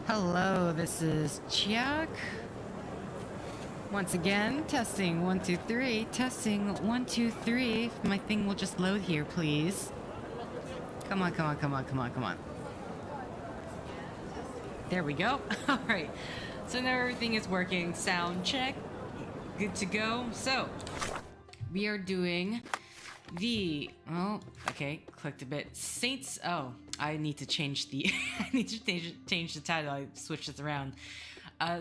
Hello, this is Chiak. Once again, testing 1 2 3. Testing 1 2 3. If my thing will just load here, please. Come on, come on, come on, come on, come on. There we go. Alright. So now everything is working. Sound check. Good to go. So, we are doing the... Oh, okay. Clicked a bit. Saints... Oh, I need to change the... I need to change the title. I switched this around.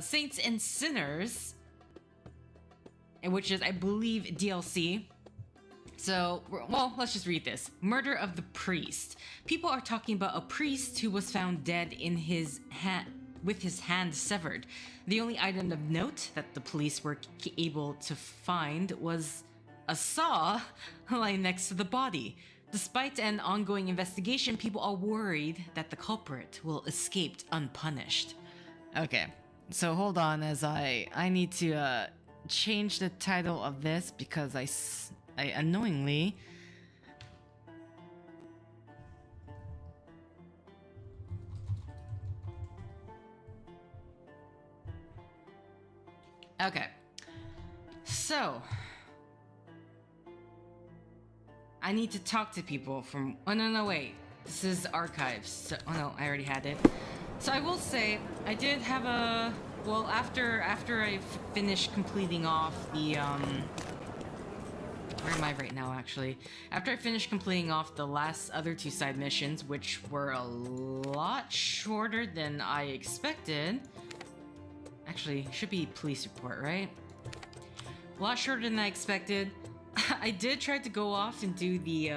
Saints and Sinners, which is, I believe, DLC. So, well, let's just read this. Murder of the priest. People are talking about a priest who was found dead in his with his hand severed. The only item of note that the police were able to find was a saw lying next to the body. Despite an ongoing investigation, people are worried that the culprit will escape unpunished. Okay, so hold on as I need to change the title of this because I unknowingly... Okay, so I need to talk to people from... Oh, no, wait. This is archives. So, oh, no, I already had it. So I will say, I did have a... Well, after I finished completing off the, Where am I right now, actually? After I finished completing off the last other two side missions, which were a lot shorter than I expected... Actually, should be police report, right? A lot shorter than I expected. I did try to go off and do the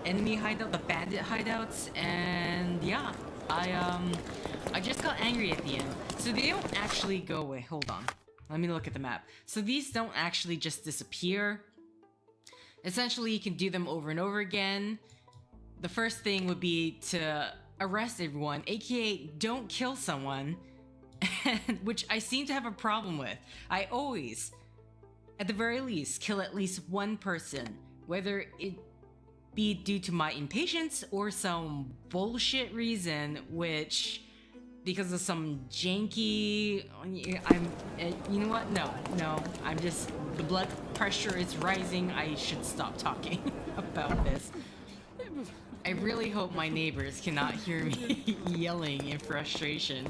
enemy hideout, the bandit hideouts, and yeah, I just got angry at the end. So they don't actually go away. Hold on, let me look at the map. So these don't actually just disappear. Essentially, you can do them over and over again. The first thing would be to arrest everyone, aka don't kill someone. Which I seem to have a problem with. I always, at the very least, kill at least one person, whether it be due to my impatience or some bullshit reason, which, because of some janky, you know what? No, I'm just, the blood pressure is rising. I should stop talking about this. I really hope my neighbors cannot hear me yelling in frustration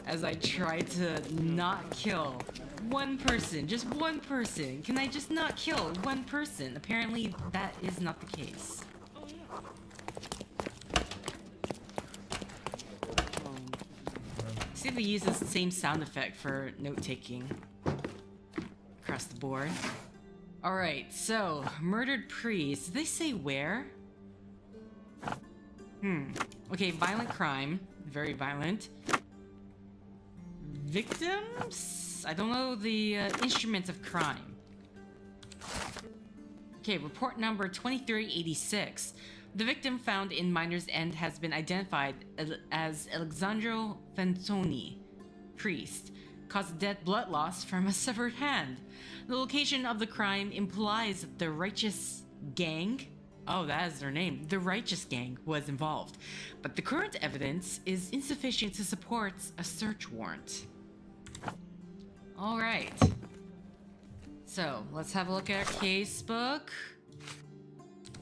as I try to not kill one person, just one person. Can I just not kill one person? Apparently that is not the case. See if they use the same sound effect for note-taking across the board. Alright, so, murdered priest. Did they say where? Okay, violent crime. Very violent. Victims? I don't know the instruments of crime. Okay, report number 2386. The victim found in Miner's End has been identified as Alexandro Fantoni, priest. Caused death blood loss from a severed hand. The location of the crime implies that the Righteous Gang... Oh, that is their name. The Righteous Gang was involved. But the current evidence is insufficient to support a search warrant. Alright. So, let's have a look at our casebook.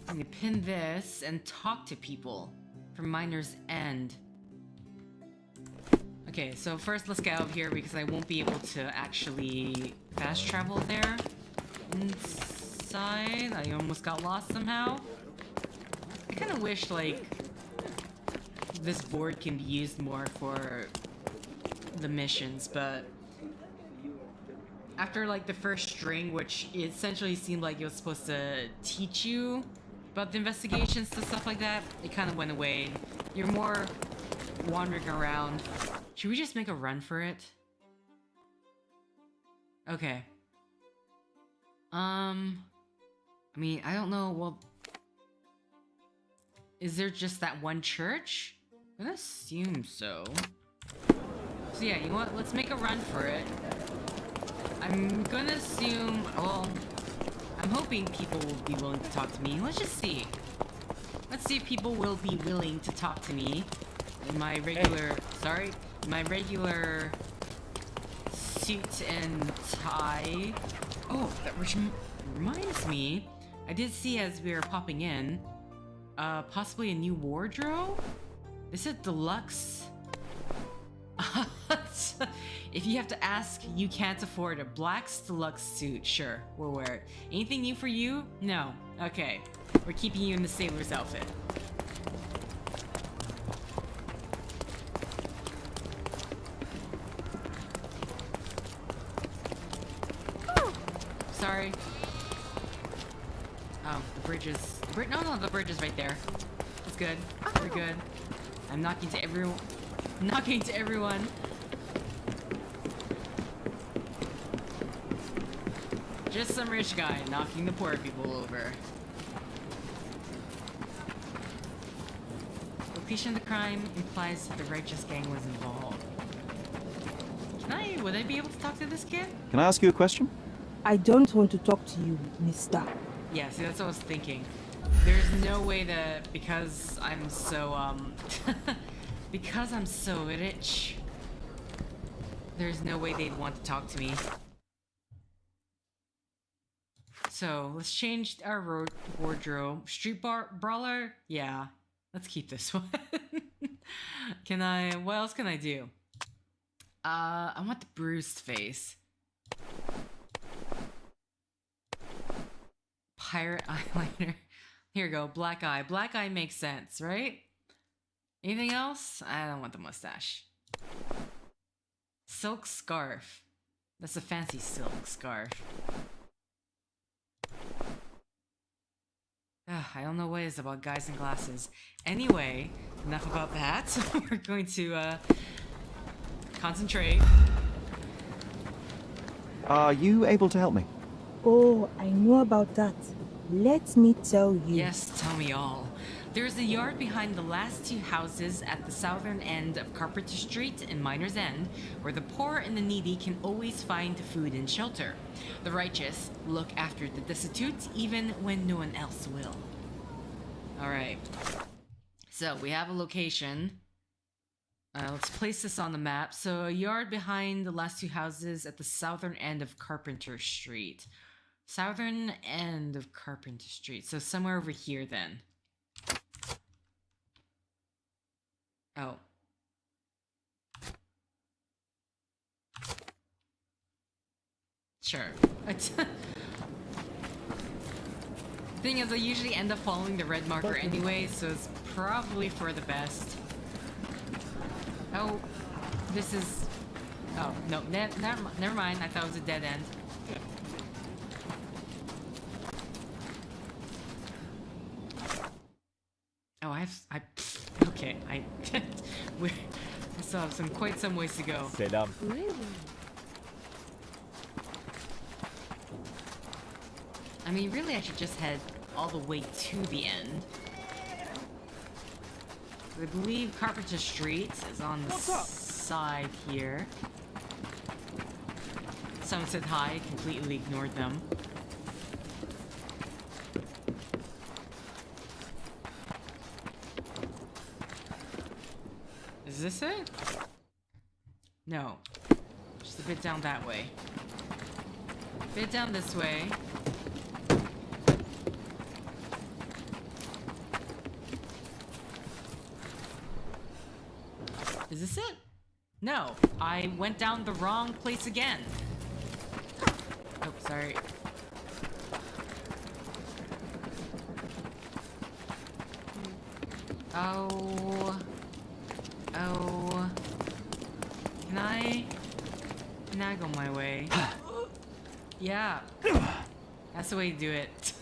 I'm gonna pin this and talk to people from Miner's End. Okay, so first let's get out of here because I won't be able to actually fast travel there. Inside, I almost got lost somehow. I kind of wish, like, this board can be used more for the missions, but after, like, the first string, which essentially seemed like it was supposed to teach you about the investigations and stuff like that, it kind of went away. You're more wandering around. Should we just make a run for it? Okay. I mean, I don't know, well... Is there just that one church? I'm gonna assume so. So yeah, you know what? Let's make a run for it. I'm gonna assume... Well, I'm hoping people will be willing to talk to me. Let's just see. Let's see if people will be willing to talk to me in my regular, my regular suit and tie. Oh, that reminds me, I did see as we were popping in, possibly a new wardrobe? This is deluxe. If you have to ask, you can't afford a black deluxe suit. Sure, we'll wear it. Anything new for you? No. Okay. We're keeping you in the sailor's outfit. Sorry. Oh, the bridge is... No, the bridge is right there. It's good. We're good. I'm knocking to everyone. Knocking to everyone. Just some rich guy knocking the poor people over. Location of the crime implies that the righteous gang was involved. Would I be able to talk to this kid? Can I ask you a question? I don't want to talk to you, mister. Yeah, see, that's what I was thinking. There's no way that, because I'm so, because I'm so rich, there's no way they'd want to talk to me. So, let's change our wardrobe. Street brawler? Yeah. Let's keep this one. What else can I do? I want the bruised face. Pirate eyeliner. Here we go, black eye. Black eye makes sense, right? Anything else? I don't want the mustache. Silk scarf. That's a fancy silk scarf. I don't know what it is about guys in glasses. Anyway, enough about that. We're going to concentrate. Are you able to help me? Oh, I know about that. Let me tell you. Yes, tell me all. There's a yard behind the last two houses at the southern end of Carpenter Street and Miner's End, where the poor and the needy can always find food and shelter. The righteous look after the destitute even when no one else will. Alright. So, we have a location. Let's place this on the map. So, a yard behind the last two houses at the southern end of Carpenter Street. Southern end of Carpenter Street. So, somewhere over here then. Oh. Sure. Thing is, I usually end up following the red marker anyway, so it's probably for the best. Oh, this is... Oh, no, never mind. I thought it was a dead end. Oh, okay, we still have quite some ways to go. Selam. I mean, really, I should just head all the way to the end. I believe Carpenter Street is on the side here. Someone said hi, completely ignored them. Is this it? No. Just a bit down that way. A bit down this way. Is this it? No. I went down the wrong place again. Oh, sorry. Oh. Oh. Can I go my way? Yeah. That's the way to do it.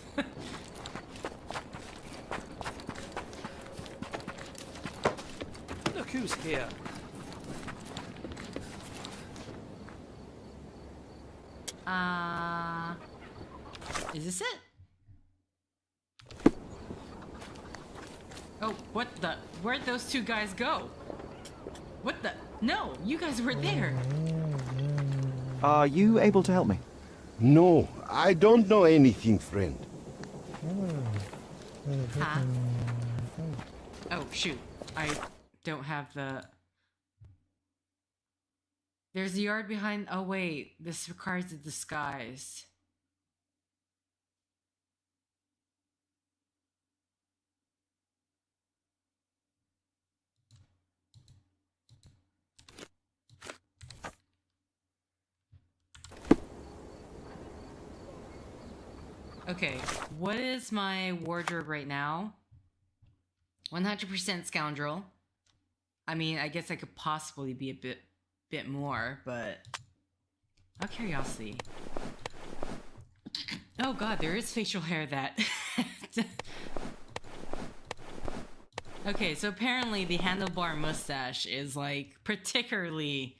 Look who's here. Is this it? Oh, what the? Where'd those two guys go? What the? No, you guys were there. Are you able to help me? No, I don't know anything, friend. Huh? shoot. I don't have the... There's a yard behind... Oh, wait. This requires a disguise. Okay, what is my wardrobe right now? 100% scoundrel. I mean, I guess I could possibly be a bit more, but... Out of curiosity. Oh god, there is facial hair that... Okay, so apparently the handlebar mustache is, like, particularly...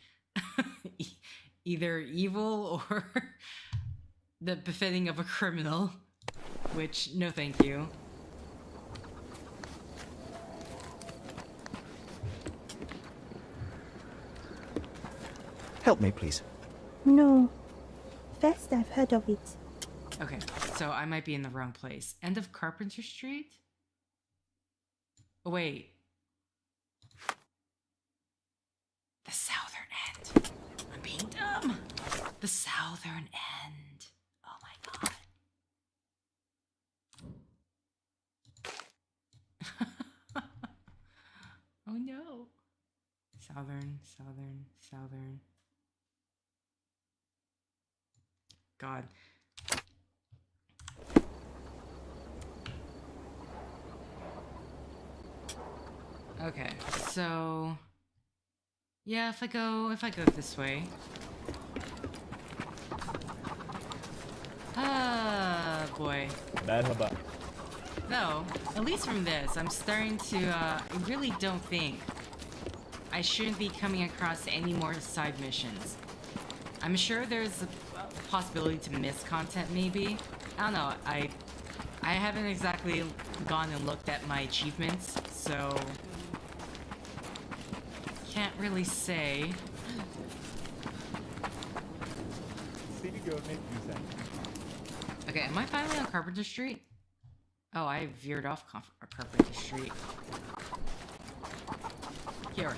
either evil or... the befitting of a criminal. Which, no thank you. Help me, please. No. First I've heard of it. Okay, so I might be in the wrong place. End of Carpenter Street? Oh, wait. The southern end. I'm being dumb. The southern end. Oh my god. Oh no. Southern. God. Okay, so yeah, if I go this way. Ah, boy. Merhaba. No, at least from this, I'm starting to, I really don't think I shouldn't be coming across any more side missions. I'm sure there's a possibility to miss content, maybe. I don't know, I haven't exactly gone and looked at my achievements, so... Can't really say. Okay, am I finally on Carpenter Street? Oh, I veered off Carpenter Street. Here.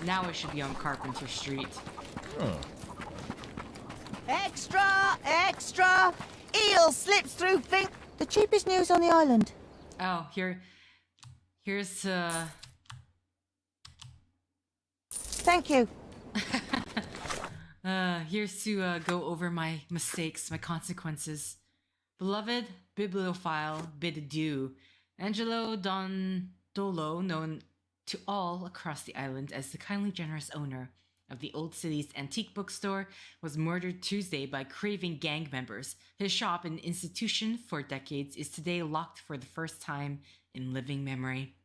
Now I should be on Carpenter Street. Extra! Extra! Eel slips through thing. The cheapest news on the island. Oh, here's Thank you. here's to go over my mistakes, my consequences. Beloved bibliophile, bid adieu. Angelo Dondolo, known to all across the island as the kindly generous owner of the Old City's antique bookstore, was murdered Tuesday by craving gang members. His shop, an institution for decades, is today locked for the first time in living memory.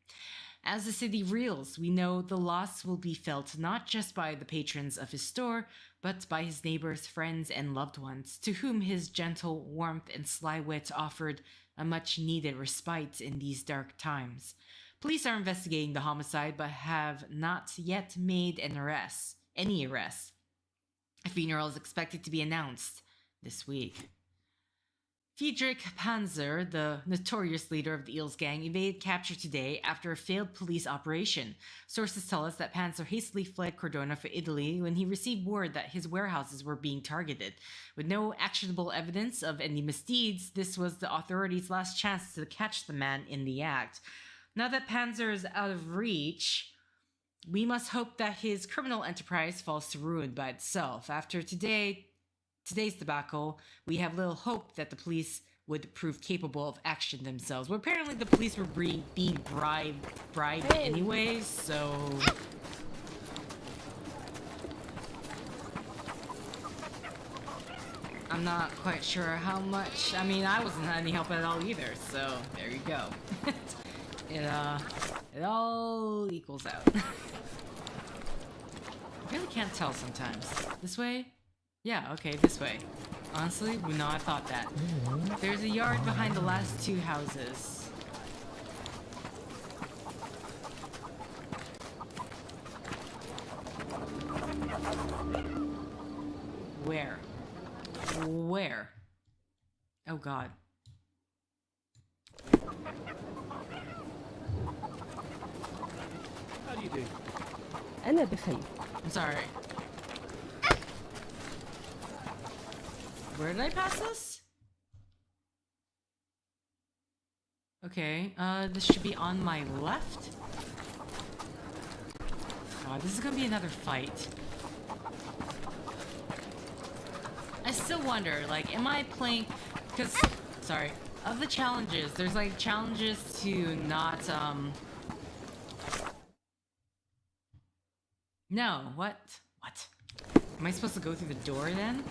As the city reels, we know the loss will be felt not just by the patrons of his store, but by his neighbors, friends, and loved ones, to whom his gentle warmth and sly wit offered a much-needed respite in these dark times. Police are investigating the homicide, but have not yet made any arrests. A funeral is expected to be announced this week. Friedrich Panzer, the notorious leader of the Eels gang, evaded capture today after a failed police operation. Sources tell us that Panzer hastily fled Cordona for Italy when he received word that his warehouses were being targeted. With no actionable evidence of any misdeeds, this was the authorities' last chance to catch the man in the act. Now that Panzer is out of reach, we must hope that his criminal enterprise falls to ruin by itself. After today's debacle, we have little hope that the police would prove capable of action themselves. Well, apparently the police were being bribed anyways, so... I'm not quite sure how much... I mean, I wasn't any help at all either, so there you go. It all equals out. I really can't tell sometimes. This way? Yeah, okay, this way. Honestly, would not have thought that. There's a yard behind the last two houses. Where? Where? Oh god. you. أنا بخير. I'm sorry. Where did I pass this? Okay, this should be on my left. God, this is gonna be another fight. I still wonder, like, am I playing... Because, sorry, of the challenges, there's, like, challenges to not, No, what? What? Am I supposed to go through the door, then?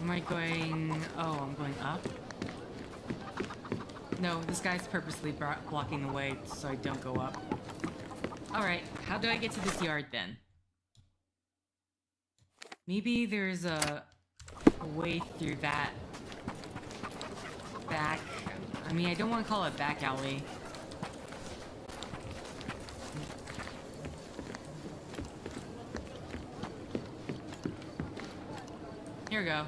Am I going... Oh, I'm going up? No, this guy's purposely blocking the way so I don't go up. Alright, how do I get to this yard then? Maybe there's a way through that back... I mean, I don't want to call it back alley. Here we go.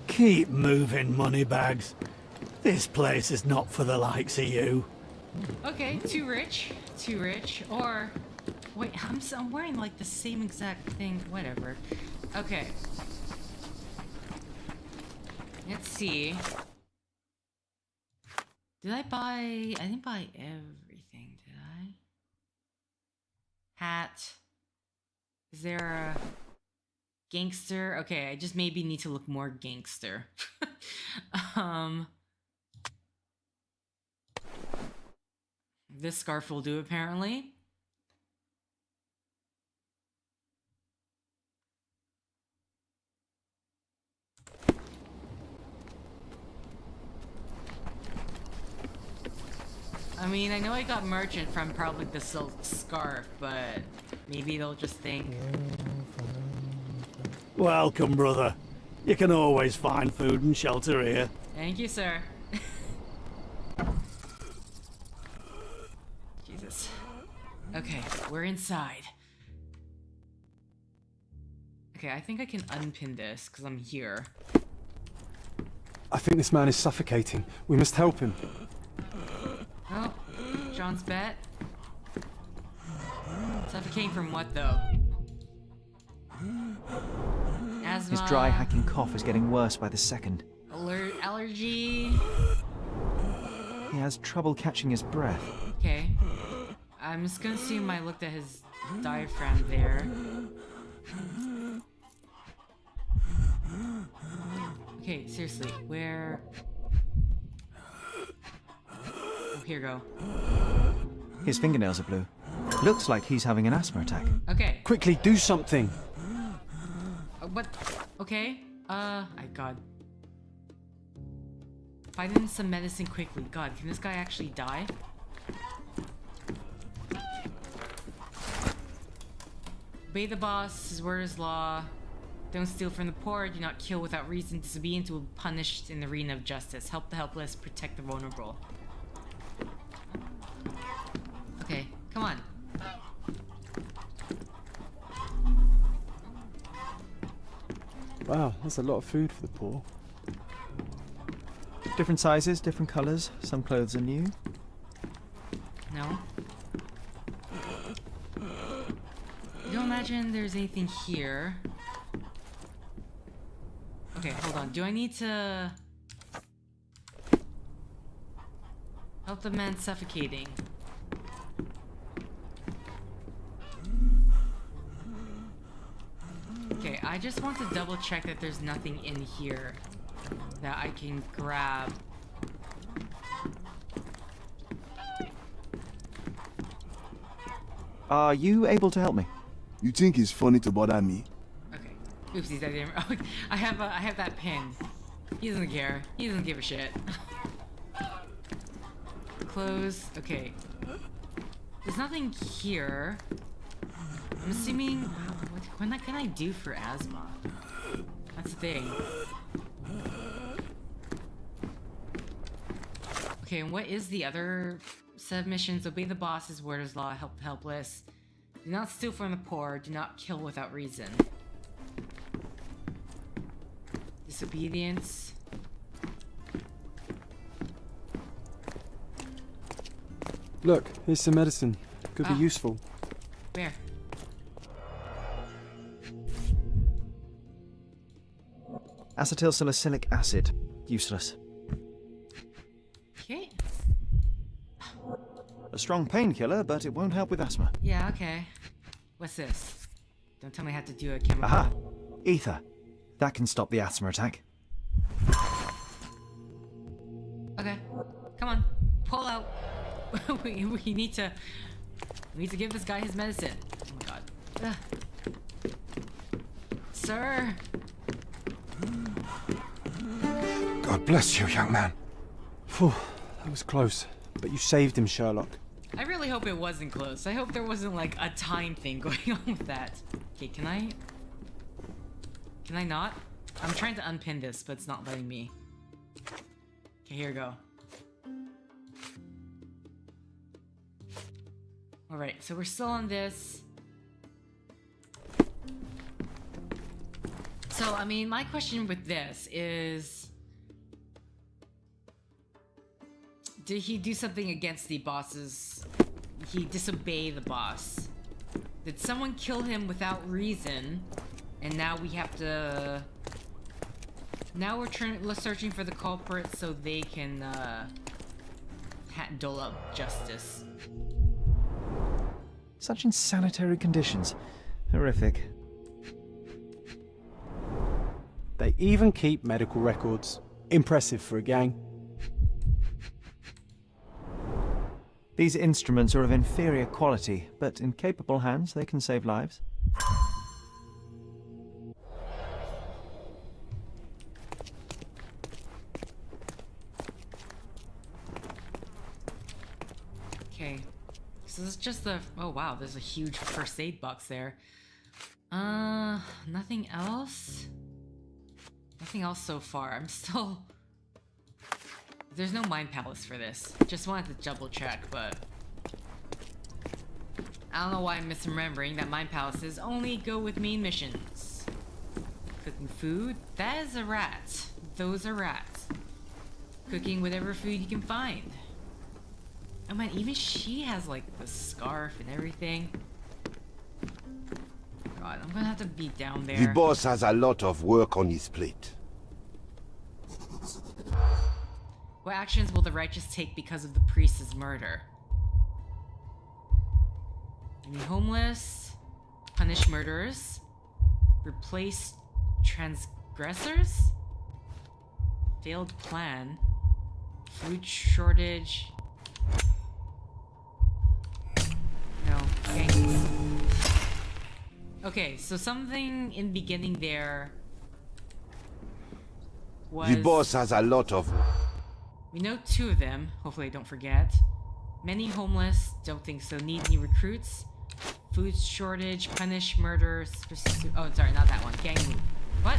Keep moving, moneybags. This place is not for the likes of you. Okay, too rich. Too rich. Or... Wait, I'm wearing like the same exact thing. Whatever. Okay. Let's see. Did I buy... I didn't buy everything, did I? Hat. Is there a... Gangster? Okay, I just maybe need to look more gangster. This scarf will do, apparently. I mean, I know I got merchant from probably the silk scarf, but maybe they'll just think... Welcome, brother. You can always find food and shelter here. Thank you, sir. Jesus. Okay, we're inside. Okay, I think I can unpin this, because I'm here. I think this man is suffocating. We must help him. Oh, John's bet. Suffocating from what, though? Asthma. His dry, hacking cough is getting worse by the second. Allergy. He has trouble catching his breath. Okay. I'm just gonna assume I looked at his diaphragm there. Okay, seriously, where... Oh, here you go. His fingernails are blue. Looks like he's having an asthma attack. Okay. Quickly, do something. What? Okay. God. Find him some medicine quickly. God, can this guy actually die? Obey the boss, his word is law. Don't steal from the poor, do not kill without reason. Disobedience will be punished in the arena of justice. Help the helpless, protect the vulnerable. Okay, come on. Wow, that's a lot of food for the poor. Different sizes, different colours. Some clothes are new. No. I don't imagine there's anything here. Okay, hold on. Do I need to help the man suffocating? Okay, I just want to double check that there's nothing in here that I can grab. Are you able to help me? You think it's funny to bother me? Okay. Oopsies, I didn't. Oh, I have that pin. He doesn't care. He doesn't give a shit. Close. Okay. There's nothing here. I'm assuming. What can I do for asthma? That's the thing. Okay, and what is the other Submissions, obey the boss's word as law, help the helpless. Do not steal from the poor, do not kill without reason. Disobedience. Look, here's some medicine. Could be useful. Where? Acetylsalicylic acid. Useless. Okay. A strong painkiller, but it won't help with asthma. Yeah, okay. What's this? Don't tell me I have to do a chemical. Aha! Ether. That can stop the asthma attack. Okay. Come on. Pull out. we need to give this guy his medicine. Oh my god. Ugh. Sir. God bless you, young man. Phew, that was close. But you saved him, Sherlock. I really hope it wasn't close. I hope there wasn't like a time thing going on with that. Okay, can I not? I'm trying to unpin this, but it's not letting me. Okay, here we go. Alright, so we're still on this. So, I mean, my question with this is... Did he do something against the boss's... He disobeyed the boss? Did someone kill him without reason? And now we have to... Now we're searching for the culprit so they can, dole out justice. Such insanitary conditions. Horrific. They even keep medical records. Impressive for a gang. These instruments are of inferior quality, but in capable hands they can save lives. Okay. So this is just the... Oh wow, there's a huge first aid box there. Nothing else? Nothing else so far. I'm still... There's no Mind Palace for this. Just wanted to double check, but... I don't know why I'm misremembering that Mind Palaces only go with main missions. Cooking food? That is a rat. Those are rats. Cooking whatever food you can find. Oh man, even she has like the scarf and everything. God, I'm gonna have to be down there. The boss has a lot of work on his plate. What actions will the righteous take because of the priest's murder? Any homeless? Punish murderers? Replace transgressors? Failed plan? Food shortage? No. Okay. Okay, so something in the beginning there was... The boss has a lot of... We know 2 of them. Hopefully I don't forget. Many homeless. Don't think so. Need new recruits. Food shortage. Punish murder. Oh, sorry, not that one. Gang move. What?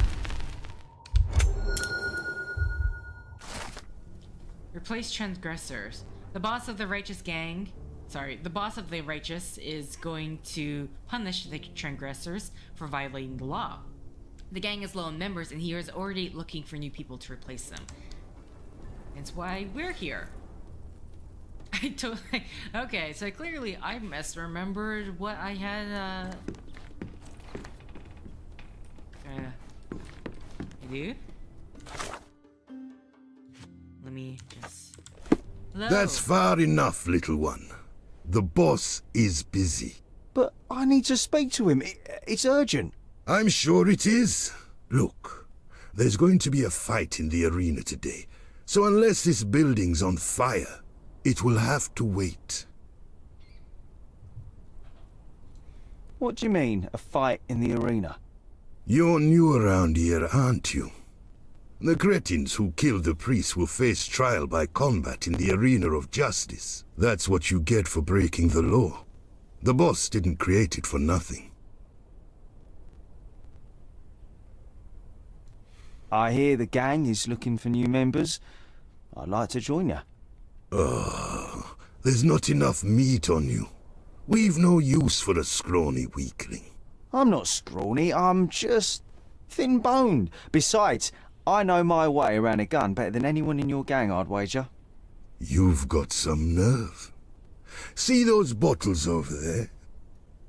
Replace transgressors. The boss of the righteous gang... Sorry, the boss of the righteous is going to punish the transgressors for violating the law. The gang is low on members and he is already looking for new people to replace them. That's why we're here. I totally... Okay, so clearly I misremembered what I had, I do? Let me just... Hello? That's far enough, little one. The boss is busy. But I need to speak to him. It's urgent. I'm sure it is. Look, there's going to be a fight in the arena today. So unless this building's on fire, it will have to wait. What do you mean, a fight in the arena? You're new around here, aren't you? The cretins who killed the priest will face trial by combat in the arena of justice. That's what you get for breaking the law. The boss didn't create it for nothing. I hear the gang is looking for new members. I'd like to join you. There's not enough meat on you. We've no use for a scrawny weakling. I'm not scrawny, I'm just thin-boned. Besides, I know my way around a gun better than anyone in your gang, I'd wager. You've got some nerve. See those bottles over there?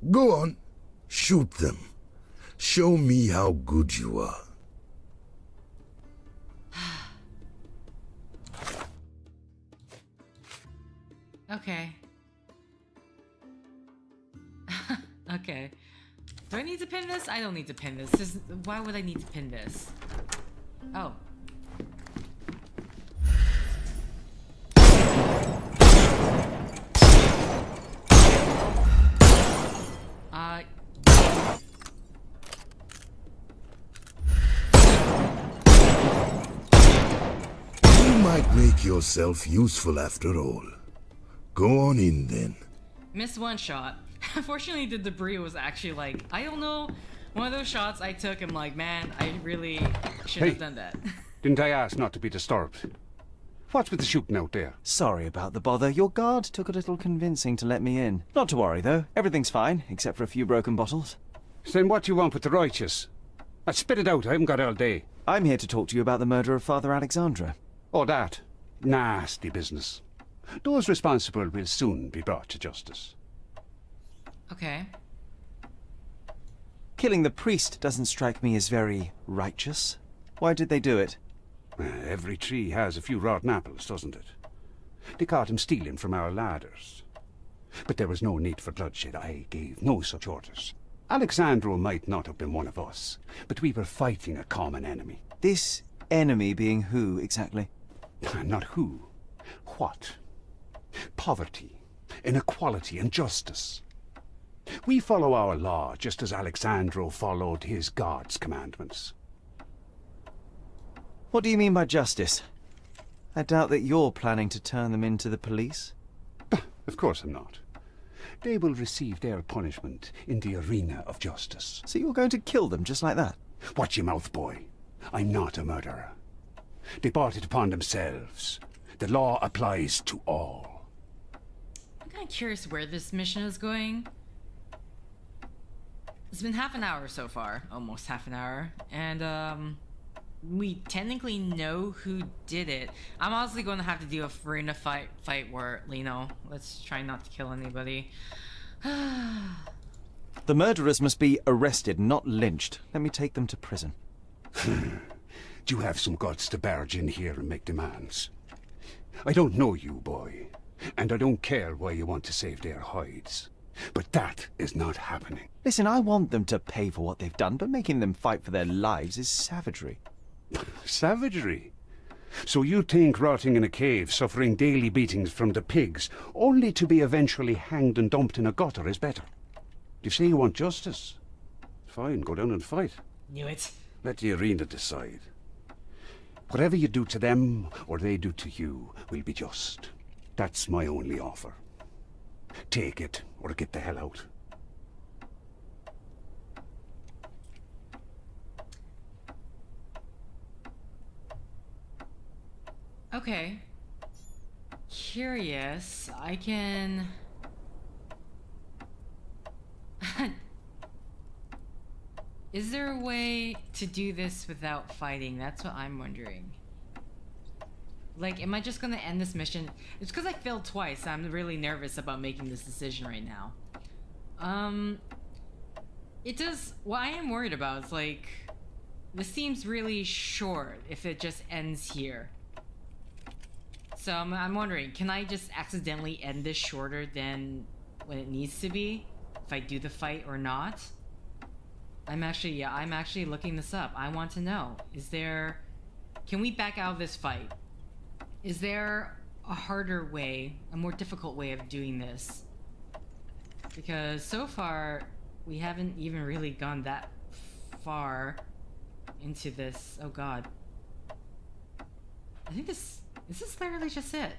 Go on, shoot them. Show me how good you are. Okay. Okay. Do I need to pin this? I don't need to pin this. Why would I need to pin this? Oh. You might make yourself useful after all. Go on in then. Missed one shot. Unfortunately, the debris was actually like, I don't know, one of those shots I took, I'm like, man, I really should have done that. Didn't I ask not to be disturbed? What's with the shooting out there? Sorry about the bother. Your guard took a little convincing to let me in. Not to worry, though. Everything's fine, except for a few broken bottles. Then what do you want with the righteous? Spit it out, I haven't got all day. I'm here to talk to you about the murder of Father Alexandra. Oh, that. Nasty business. Those responsible will soon be brought to justice. Okay. Killing the priest doesn't strike me as very righteous. Why did they do it? Every tree has a few rotten apples, doesn't it? They caught him stealing from our ladders. But there was no need for bloodshed. I gave no such orders. Alexandro might not have been one of us, but we were fighting a common enemy. This enemy being who, exactly? Not who. What? Poverty, inequality, and justice. We follow our law just as Alexandro followed his God's commandments. What do you mean by justice? I doubt that you're planning to turn them into the police. Of course I'm not. They will receive their punishment in the arena of justice. So you're going to kill them just like that? Watch your mouth, boy. I'm not a murderer. They brought it upon themselves. The law applies to all. I'm kind of curious where this mission is going. It's been half an hour so far, almost half an hour, and we technically know who did it. I'm honestly going to have to do a arena fight where, you know, let's try not to kill anybody. The murderers must be arrested, not lynched. Let me take them to prison. Do you have some guts to barge in here and make demands? I don't know you, boy, and I don't care why you want to save their hides. But that is not happening. Listen, I want them to pay for what they've done, but making them fight for their lives is savagery. Savagery? So you think rotting in a cave, suffering daily beatings from the pigs, only to be eventually hanged and dumped in a gutter is better? You say you want justice? Fine, go down and fight. Knew it. Let the arena decide. Whatever you do to them, or they do to you, will be just. That's my only offer. Take it, or get the hell out. Okay. Curious. I can... Is there a way to do this without fighting? That's what I'm wondering. Like, am I just gonna end this mission? It's because I failed twice. I'm really nervous about making this decision right now. It does... What I am worried about is, like... This seems really short if it just ends here. So I'm wondering, can I just accidentally end this shorter than when it needs to be? If I do the fight or not? I'm actually looking this up. I want to know. Is there... Can we back out of this fight? Is there a harder way, a more difficult way of doing this? Because so far, we haven't even really gone that far into this. Oh god. I think this is literally just it.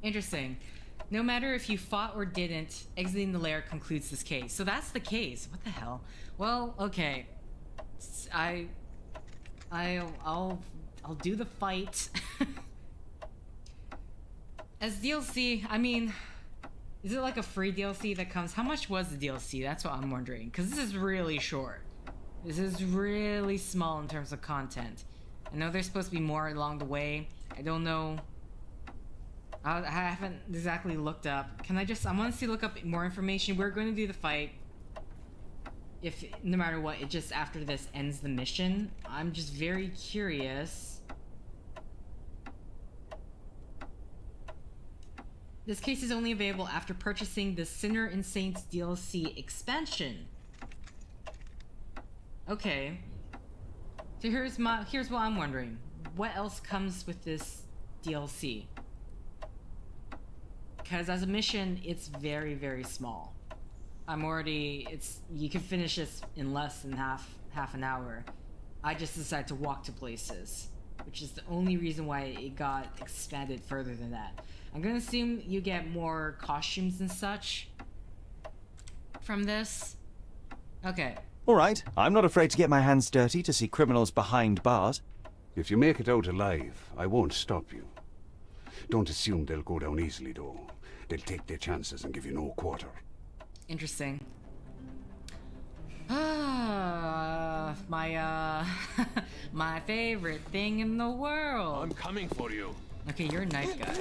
Interesting. No matter if you fought or didn't, exiting the lair concludes this case. So that's the case. What the hell? Well, okay. I'll do the fight. As DLC, I mean, is it like a free DLC that comes? How much was the DLC? That's what I'm wondering. Because this is really short. This is really small in terms of content. I know there's supposed to be more along the way. I don't know. I haven't exactly looked up. I want to look up more information. We're going to do the fight. If, no matter what, it just after this ends the mission. I'm just very curious. This case is only available after purchasing the Sinner and Saints DLC expansion. Okay. So here's what I'm wondering. What else comes with this DLC? Because as a mission, it's very, very small. You can finish this in less than half an hour. I just decided to walk to places, which is the only reason why it got expanded further than that. I'm gonna assume you get more costumes and such from this. Okay. Alright, I'm not afraid to get my hands dirty to see criminals behind bars. If you make it out alive, I won't stop you. Don't assume they'll go down easily, though. They'll take their chances and give you no quarter. Interesting. My my favorite thing in the world. I'm coming for you. Okay, you're a knife guy.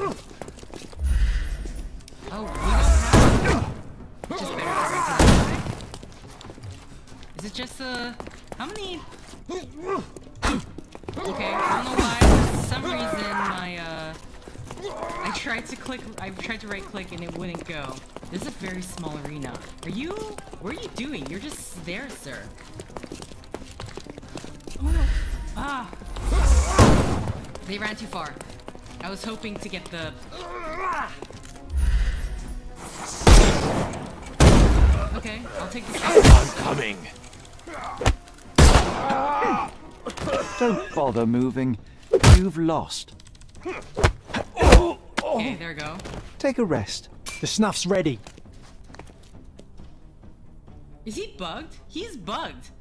Oh, we don't have. Just better to run to the side. Is it just how many? Okay, I don't know why. For some reason, I tried to right click and it wouldn't go. This is a very small arena. What are you doing? You're just there, sir. Oh no. Ah. They ran too far. I was hoping to get the... Okay, I'll take this. I'm coming. Don't bother moving. You've lost. Okay, there we go. Take a rest. The snuff's ready. Is he bugged? He's bugged.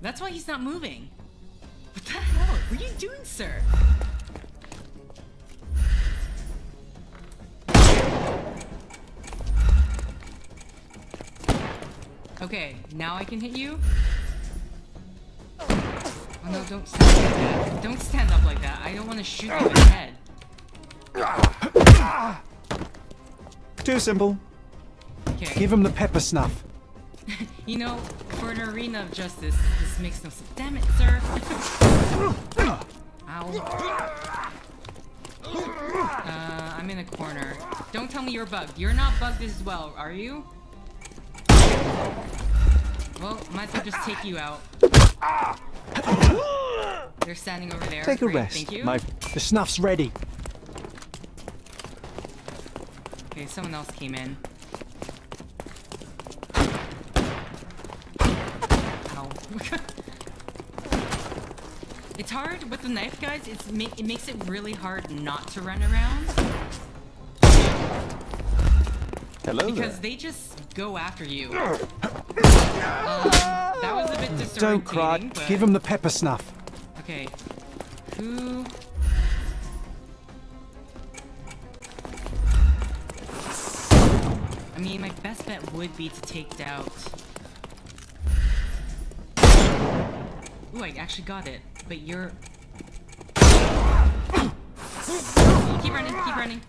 That's why he's not moving. What the hell? What are you doing, sir? Okay, now I can hit you. Oh no, don't stand like that. Don't stand up like that. I don't want to shoot you in the head. Too simple. Okay. Give him the pepper snuff. You know, for an arena of justice, this makes no sense. Damn it, sir. Ow. I'm in a corner. Don't tell me you're bugged. You're not bugged as well, are you? Well, might as well just take you out. They're standing over there. Take a Great, rest. Thank you. The snuff's ready. Okay, someone else came in. Ow. It's hard with the knife guys. It makes it really hard not to run around. Hello Because there. they just go after you. That was a bit disorientating. Don't cry. But... Give him the pepper snuff. Okay. Who? I mean, my best bet would be to take out. Ooh, I actually got it. But you're. Keep running. Keep running.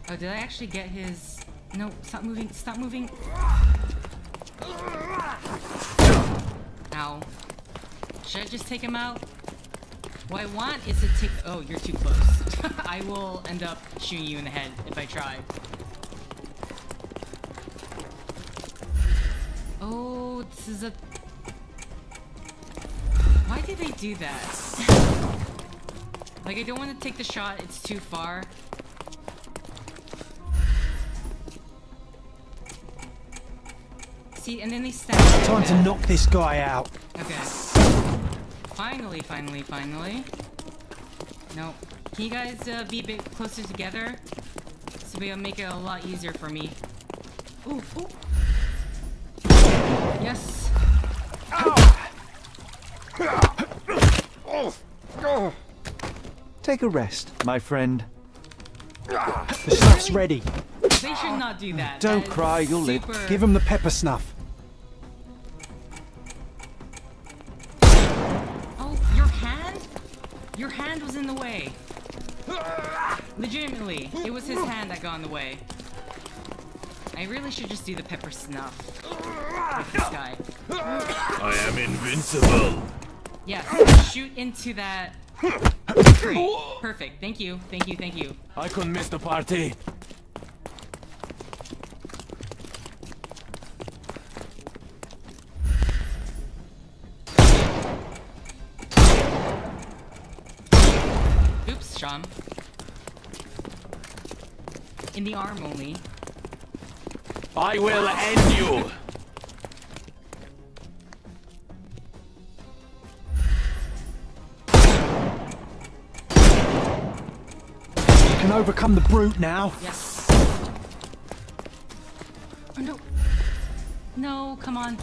Oh, did I actually get his... No, stop moving, stop moving. Ow. Should I just take him out? What I want is to take... Oh, you're too close. I will end up shooting you in the head if I try. Oh, this is a... Why did they do that? Like, I don't want to take the shot, it's too far. See, and then they stand. Time to knock this guy out. Okay. Finally. No. Can you guys be a bit closer together? So it'll make it a lot easier for me. Ooh, ooh. Yes. Take a rest, my friend. The stuff's ready. They should not do that. Don't That is cry, you'll live. super- Give him the pepper snuff. Oh, your hand? Your hand was in the way. Legitimately, it was his hand that got in the way. I really should just do the pepper snuff with this guy. I am invincible. Yes, shoot into that. Great. Perfect. Thank you. Thank you. Thank you. I couldn't miss the party. Oops, Sean. In the arm only. I will end you. You can overcome the brute now. Yes. Oh no. No, come on.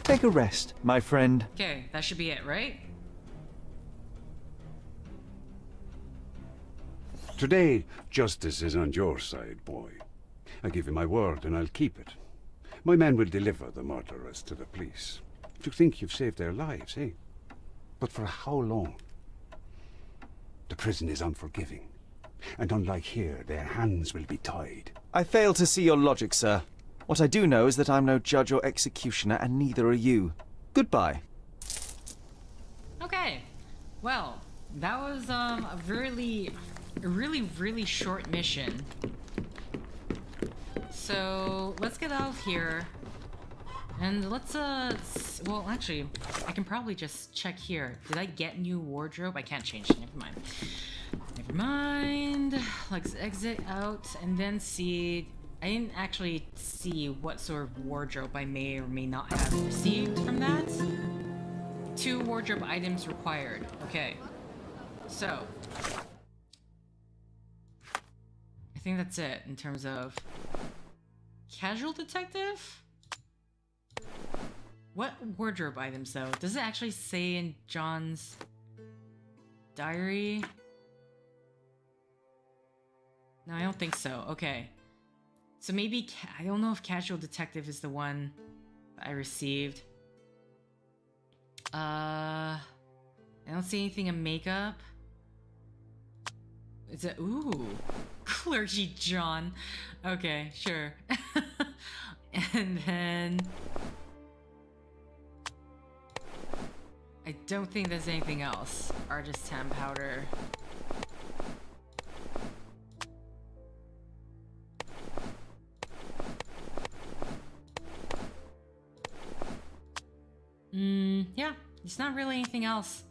Take a rest, my friend. Okay, that should be it, right? Today, justice is on your side, boy. I give you my word, and I'll keep it. My men will deliver the murderers to the police. You think you've saved their lives, eh? But for how long? The prison is unforgiving. And unlike here, their hands will be tied. I fail to see your logic, sir. What I do know is that I'm no judge or executioner, and neither are you. Goodbye. Okay. Well, that was a really short mission. So let's get out of here, and let's well, actually, I can probably just check here. Did I get new wardrobe? I can't change. Never mind. Never mind. Let's exit out and then see. I didn't actually see what sort of wardrobe I may or may not have received from that. 2 wardrobe items required. Okay. So, I think that's it in terms of casual detective? What wardrobe items though? Does it actually say in John's diary? No, I don't think so. Okay. So maybe, I don't know if casual detective is the one that I received. I don't see anything in makeup. Is it, ooh, Clergy John. Okay, sure. And then I don't think there's anything else. Artist tan powder. Yeah, it's not really anything else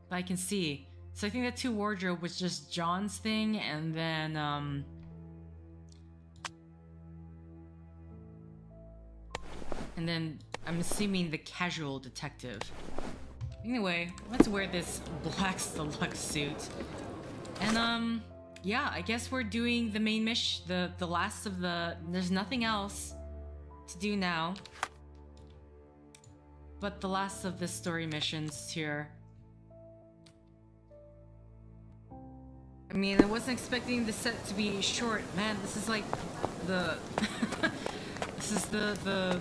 that I can see. So I think that 2 wardrobe was just John's thing, and then I'm assuming the casual detective. Anyway, let's wear this black deluxe suit. And yeah, I guess we're doing the main mission, the last of the, there's nothing else to do now. But the last of the story missions here. I mean, I wasn't expecting the set to be short. Man, this is like the this is the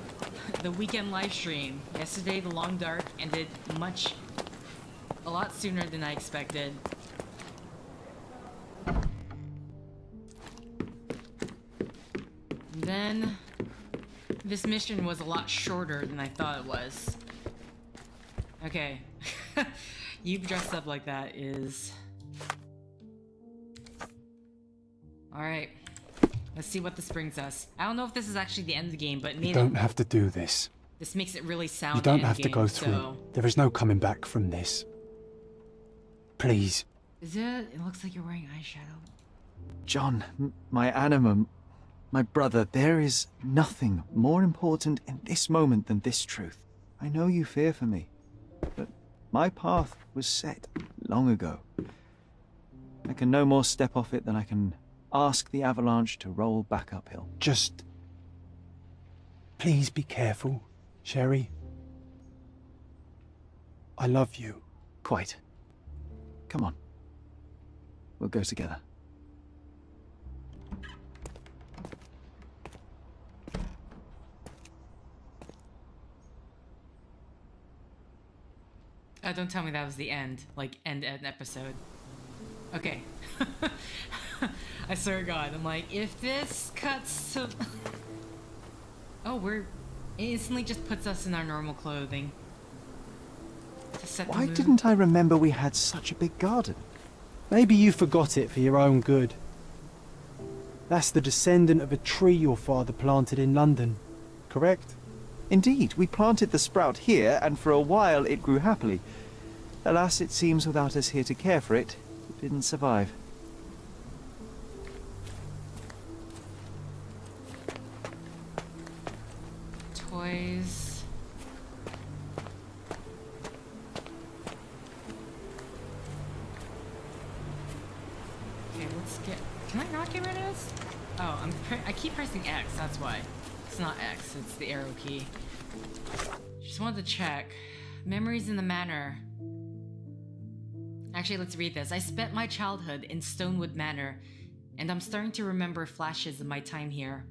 weekend live stream. Yesterday, the Long Dark ended a lot sooner than I expected. And then this mission was a lot shorter than I thought it was. Okay. You dressed up like that is... Alright. Let's see what this brings us. I don't know if this is actually the end of the game, but You don't have to do this. this makes it really sound You don't endgame, have to go through. so... There is no coming back from this. Please. Is it? It looks like you're wearing eyeshadow. John, my animum. My brother, there is nothing more important in this moment than this truth. I know you fear for me, but my path was set long ago. I can no more step off it than I can ask the avalanche to roll back uphill. Just... please be careful, Sherry. I love you. Quite. Come on. We'll go together. Don't tell me that was the end. Like, end an episode. Okay. I swear to God, I'm like, if this cuts to... Oh, it instantly just puts us in our normal clothing. To set the Why mood. didn't I remember we had such a big garden? Maybe you forgot it for your own good. That's the descendant of a tree your father planted in London, correct? Indeed, we planted the sprout here, and for a while it grew happily. Alas, it seems without us here to care for it, it didn't survive. Toys. Okay, let's get... Can I not get rid of this? Oh, I keep pressing X, that's why. It's not X, it's the arrow key. Just wanted to check. Memories in the Manor. Actually, let's read this. I spent my childhood in Stonewood Manor, and I'm starting to remember flashes of my time here.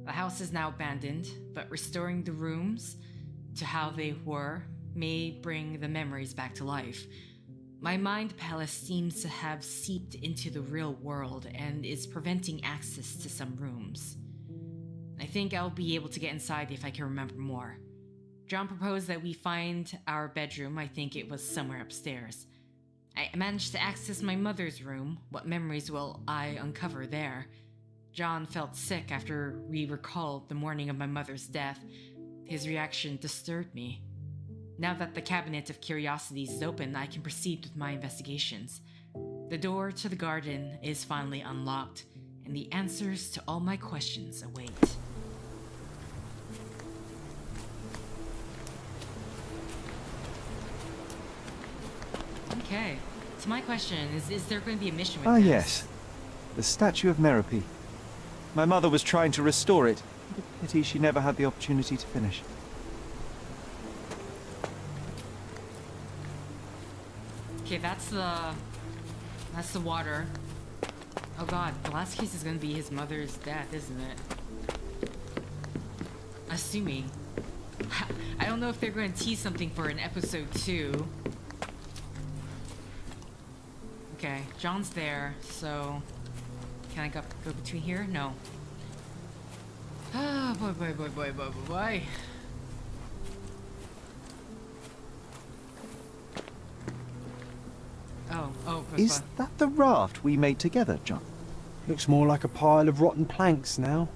The house is now abandoned, but restoring the rooms to how they were may bring the memories back to life. My mind palace seems to have seeped into the real world and is preventing access to some rooms. I think I'll be able to get inside if I can remember more. John proposed that we find our bedroom. I think it was somewhere upstairs. I managed to access my mother's room. What memories will I uncover there? John felt sick after we recalled the morning of my mother's death. His reaction disturbed me. Now that the cabinet of curiosities is open, I can proceed with my investigations. The door to the garden is finally unlocked, and the answers to all my questions await. Okay, so my question is there going to be a mission with this? Yes. The statue of Merope. My mother was trying to restore it. What a pity she never had the opportunity to finish. Okay, that's the water. Oh god, the last case is gonna be his mother's death, isn't it? Assuming. I don't know if they're going to tease something for an episode 2. Okay, John's there, so... Can I go between here? No. Ah, boy. Oh, Is that the raft we made together, John? Looks more like a pile of rotten planks now.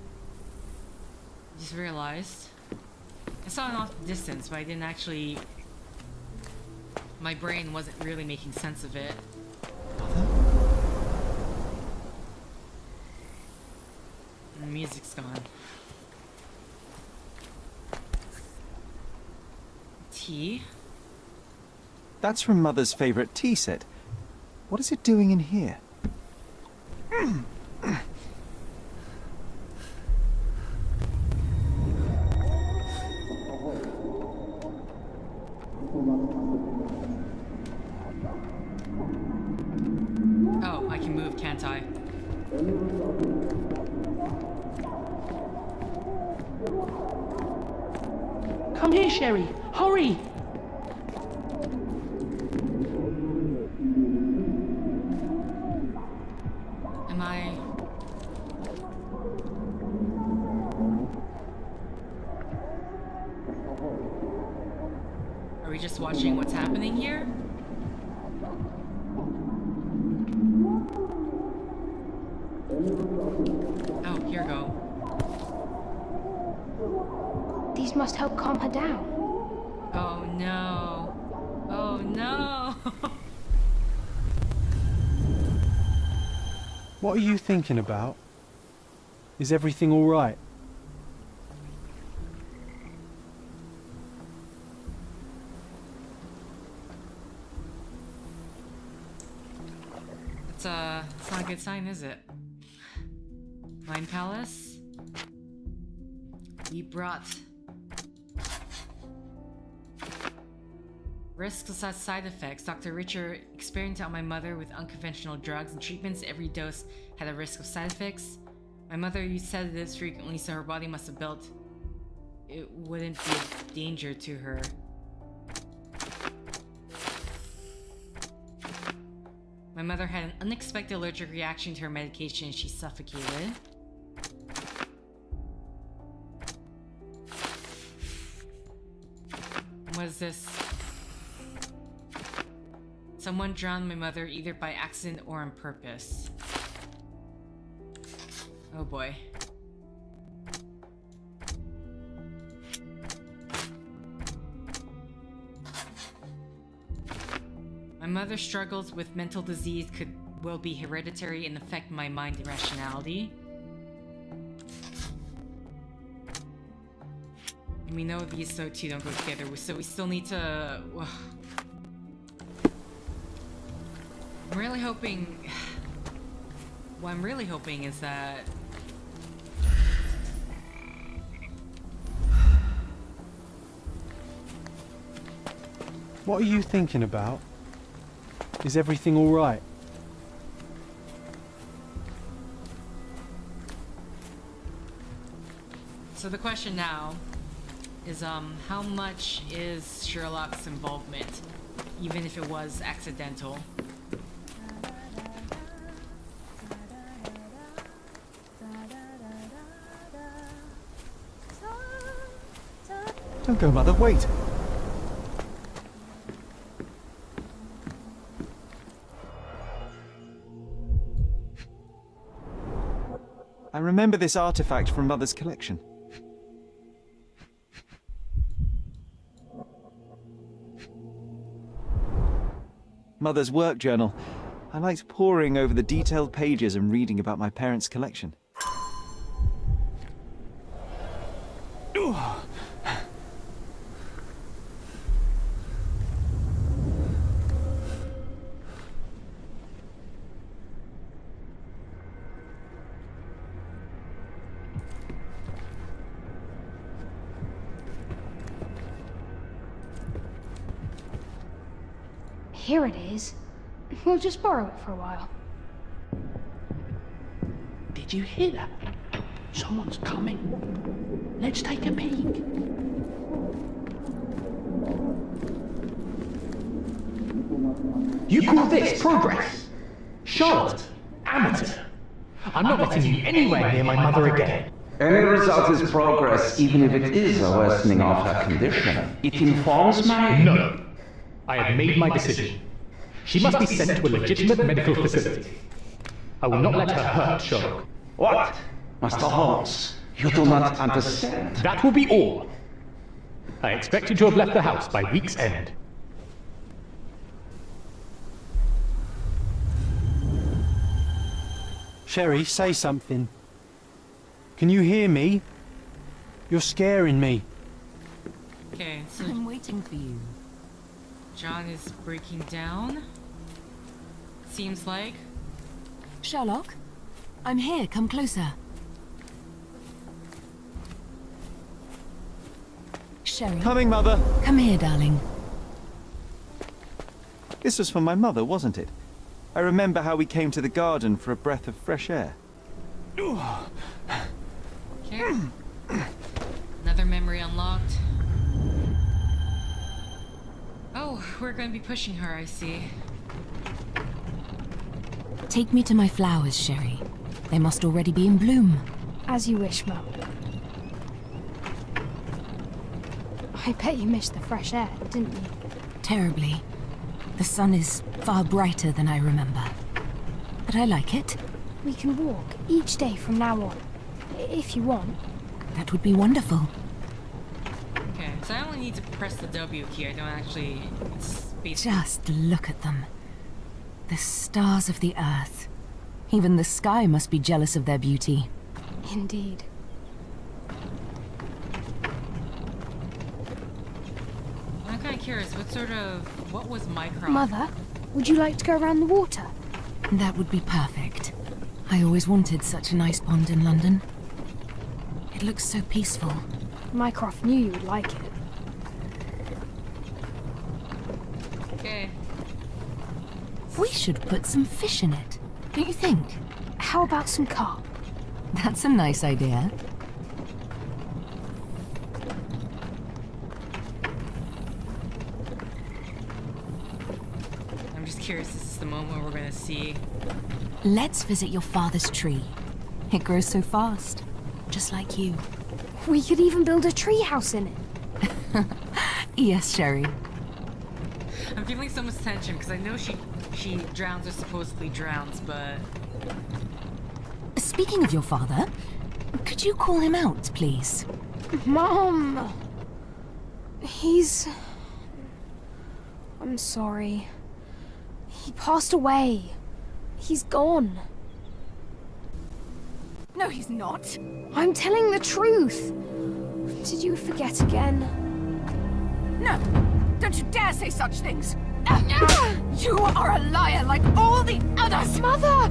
Just realized. I saw it off the distance, but I didn't actually... My brain wasn't really making sense of it. And the music's gone. Tea? That's from Mother's favorite tea set. What is it doing in here? Oh, I can move, can't I? Come here, Sherry. Hurry! Am I... Are we just watching what's happening here? Oh, here we go. These must help calm her down. Oh no. Oh no. What are you thinking about? Is everything all right? It's not a good sign, is it? Mind Palace? You brought... Risks aside side effects. Dr. Richard experimented on my mother with unconventional drugs and treatments. Every dose had a risk of side effects. My mother used sedatives frequently, so her body must have built it wouldn't be a danger to her. My mother had an unexpected allergic reaction to her medication and she suffocated. What is this? Someone drowned my mother either by accident or on purpose. Oh boy. My mother's struggles with mental disease will be hereditary and affect my mind and rationality. And we know these two don't go together, so we still need to... I'm really hoping... What I'm really hoping is that... What are you thinking about? Is everything all right? So the question now is, how much is Sherlock's involvement, even if it was accidental? Don't go, Mother, wait! I remember this artifact from Mother's collection. Mother's work journal. I liked poring over the detailed pages and reading about my parents' collection. Here it is. We'll just borrow it for a while. Did you hear that? Someone's coming. Let's take a peek. You call this progress? Charlotte, amateur. I'm not letting you anywhere near my mother again. Any result is progress, even if it is a worsening of her condition. It informs my... No. I have made my decision. She must be sent to a legitimate medical facility. I will not let her hurt Sherlock. What? Master Holmes, you do not understand. That will be all. I expect you to have left the house by week's end. Sherry, say something. Can you hear me? You're scaring me. Okay, so I'm waiting for you. John is breaking down. Seems like. Sherlock, I'm here. Come closer. Sherry. Coming, Mother! Come here, darling. This was from my mother, wasn't it? I remember how we came to the garden for a breath of fresh air. Okay. Another memory unlocked. Oh, we're gonna be pushing her, I see. Take me to my flowers, Sherry. They must already be in bloom. As you wish, Mum. I bet you missed the fresh air, didn't you? Terribly. The sun is far brighter than I remember. But I like it. We can walk each day from now on, if you want. That would be wonderful. Okay, so I only need to press the W key. I don't actually... It's basically... Just look at them. The stars of the earth. Even the sky must be jealous of their beauty. Indeed. I'm kind of curious, what was Mycroft? Mother, would you like to go around the water? That would be perfect. I always wanted such a nice pond in London. It looks so peaceful. Mycroft knew you would like it. Okay. We should put some fish in it, don't you think? How about some carp? That's a nice idea. I'm just curious, is this the moment we're gonna see? Let's visit your father's tree. It grows so fast, just like you. We could even build a tree house in it. Yes, Sherry. I'm feeling so much tension because I know she drowns or supposedly drowns, but... Speaking of your father, could you call him out, please? Mom! I'm sorry. He passed away. He's gone. No, he's not. I'm telling the truth. Did you forget again? No! Don't you dare say such things! You are a liar like all the others! Mother!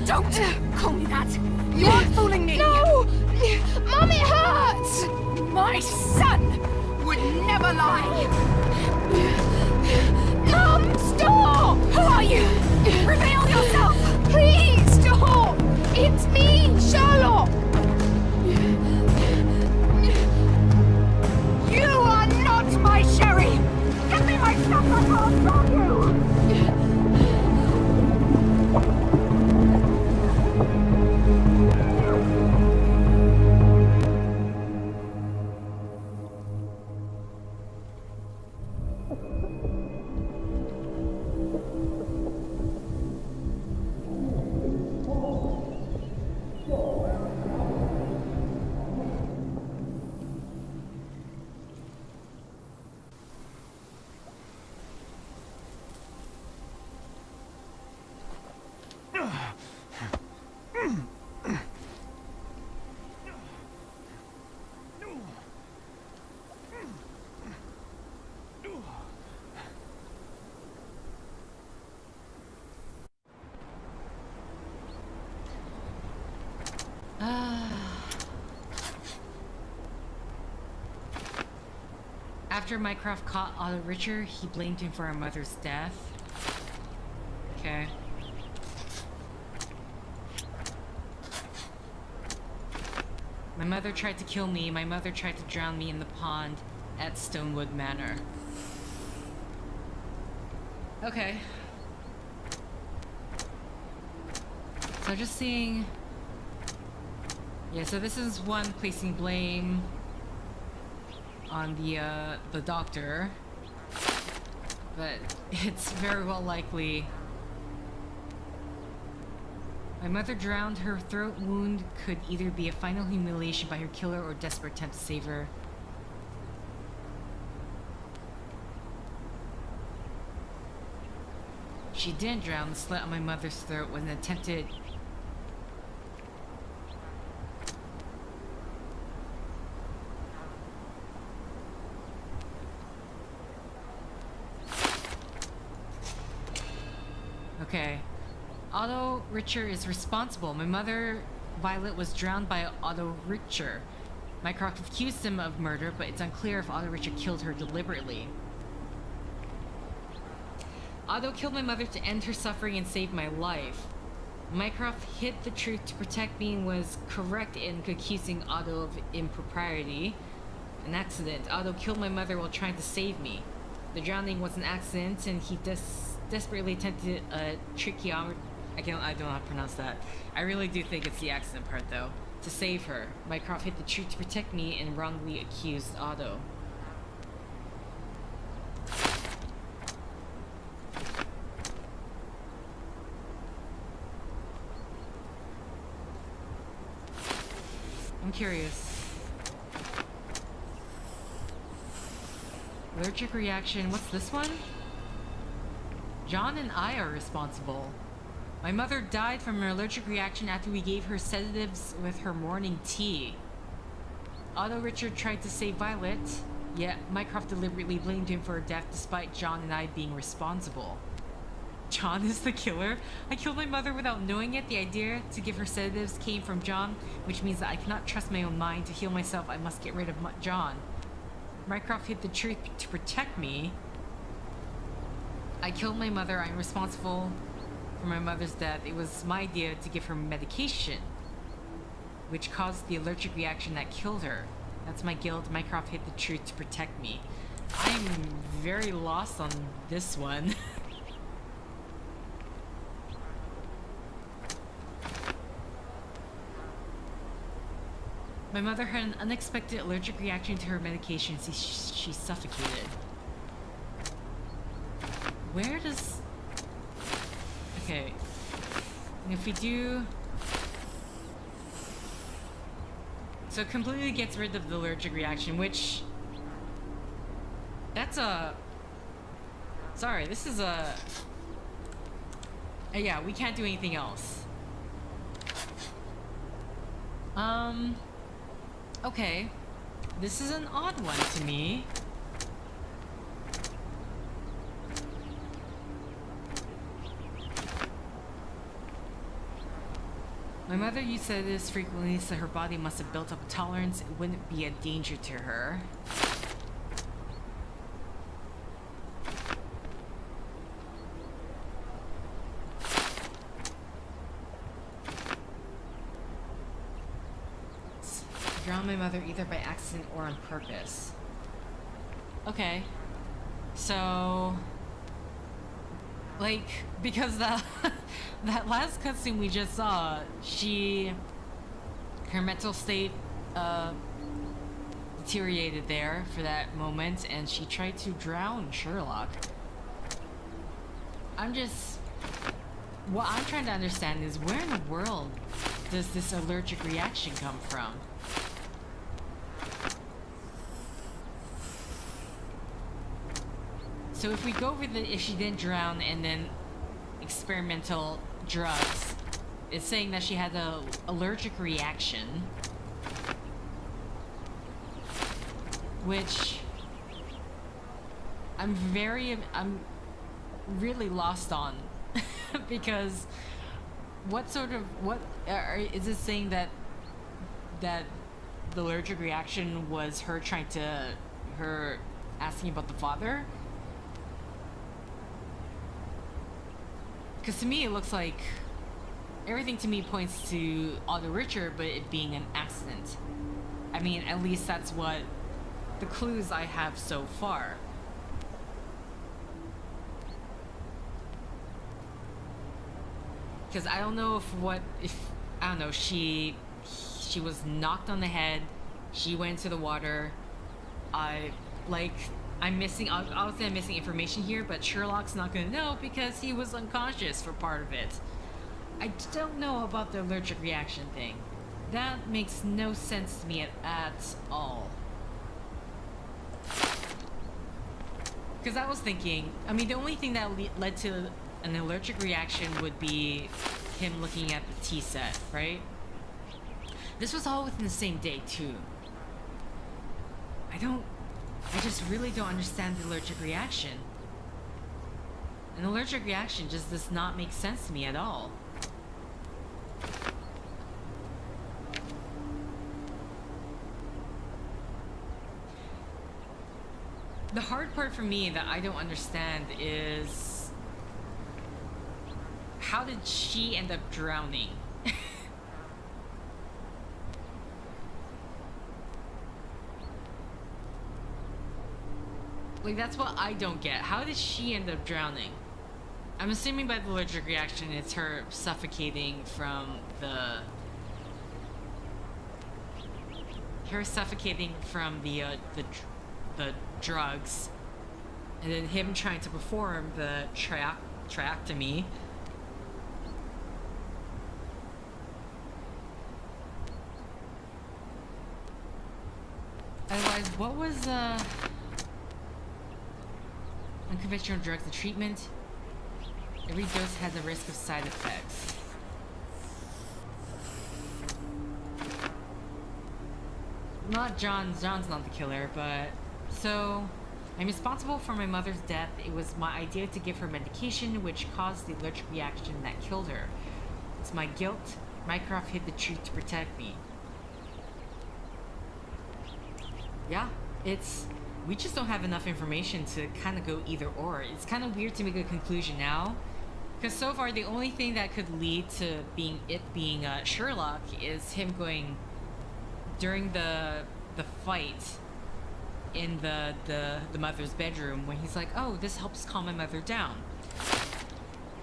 Don't call me that! You aren't fooling me! No! Mom, it hurts! My son would never lie! Mom, stop! Who are you? Reveal yourself! Please, stop! It's me, Sherlock! You are not my Sherry! Give me my stuff or I'll stop you! After Mycroft caught Otto Richter, he blamed him for our mother's death. Okay. My mother tried to kill me. My mother tried to drown me in the pond at Stonewood Manor. Okay. So just seeing... Yeah, so this is one placing blame on the doctor, but it's very well likely. My mother drowned. Her throat wound could either be a final humiliation by her killer or a desperate attempt to save her. She didn't drown. The slit on my mother's throat was an attempted... Okay. Otto Richter is responsible. My mother, Violet, was drowned by Otto Richter. Mycroft accused him of murder, but it's unclear if Otto Richter killed her deliberately. Otto killed my mother to end her suffering and save my life. Mycroft hid the truth to protect me and was correct in accusing Otto of impropriety. An accident. Otto killed my mother while trying to save me. The drowning was an accident, and he desperately attempted a tracheotomy. I don't know how to pronounce that. I really do think it's the accident part, though. To save her, Mycroft hid the truth to protect me and wrongly accused Otto. I'm curious. Allergic reaction. What's this one? John and I are responsible. My mother died from an allergic reaction after we gave her sedatives with her morning tea. Although Richard tried to save Violet, yet Mycroft deliberately blamed him for her death despite John and I being responsible. John is the killer? I killed my mother without knowing it. The idea to give her sedatives came from John, which means that I cannot trust my own mind. To heal myself, I must get rid of John. Mycroft hid the truth to protect me. I killed my mother. I'm responsible for my mother's death. It was my idea to give her medication, which caused the allergic reaction that killed her. That's my guilt. Mycroft hid the truth to protect me. I'm very lost on this one. My mother had an unexpected allergic reaction to her medication. She suffocated. Where does... Okay. If we do... So it completely gets rid of the allergic reaction, which... That's a... Sorry, this is a... Yeah, we can't do anything else. Okay. This is an odd one to me. My mother used to say this frequently, so her body must have built up a tolerance. It wouldn't be a danger to her. Drown my mother either by accident or on purpose. Okay. So... Like, because that last cutscene we just saw, her mental state deteriorated there for that moment, and she tried to drown Sherlock. What I'm trying to understand is, where in the world does this allergic reaction come from? So if we go over if she didn't drown and then experimental drugs, it's saying that she had an allergic reaction, which I'm really lost on. Because is it saying that the allergic reaction was her asking about the father? Because to me, it looks like everything to me points to Otto Richard, but it being an accident. I mean, at least that's what the clues I have so far. Because I don't know I don't know, she was knocked on the head, she went into the water. I'm missing information here, but Sherlock's not gonna know because he was unconscious for part of it. I don't know about the allergic reaction thing. That makes no sense to me at all. Because I was thinking, I mean, the only thing that led to an allergic reaction would be him looking at the tea set, right? This was all within the same day, too. I just really don't understand the allergic reaction. An allergic reaction just does not make sense to me at all. The hard part for me that I don't understand is, how did she end up drowning? Like, that's what I don't get. How did she end up drowning? I'm assuming by the allergic reaction it's her suffocating from the drugs, and then him trying to perform the tracheotomy. Otherwise, what was unconventional drugs, the treatment? Every dose has a risk of side effects. Not John's not the killer, but... So, I'm responsible for my mother's death. It was my idea to give her medication which caused the allergic reaction that killed her. It's my guilt. Mycroft hid the truth to protect me. Yeah, it's... We just don't have enough information to kind of go either or. It's kind of weird to make a conclusion now. Because so far, the only thing that could lead to being Sherlock is him going... During the fight in the mother's bedroom when he's like, oh, this helps calm my mother down.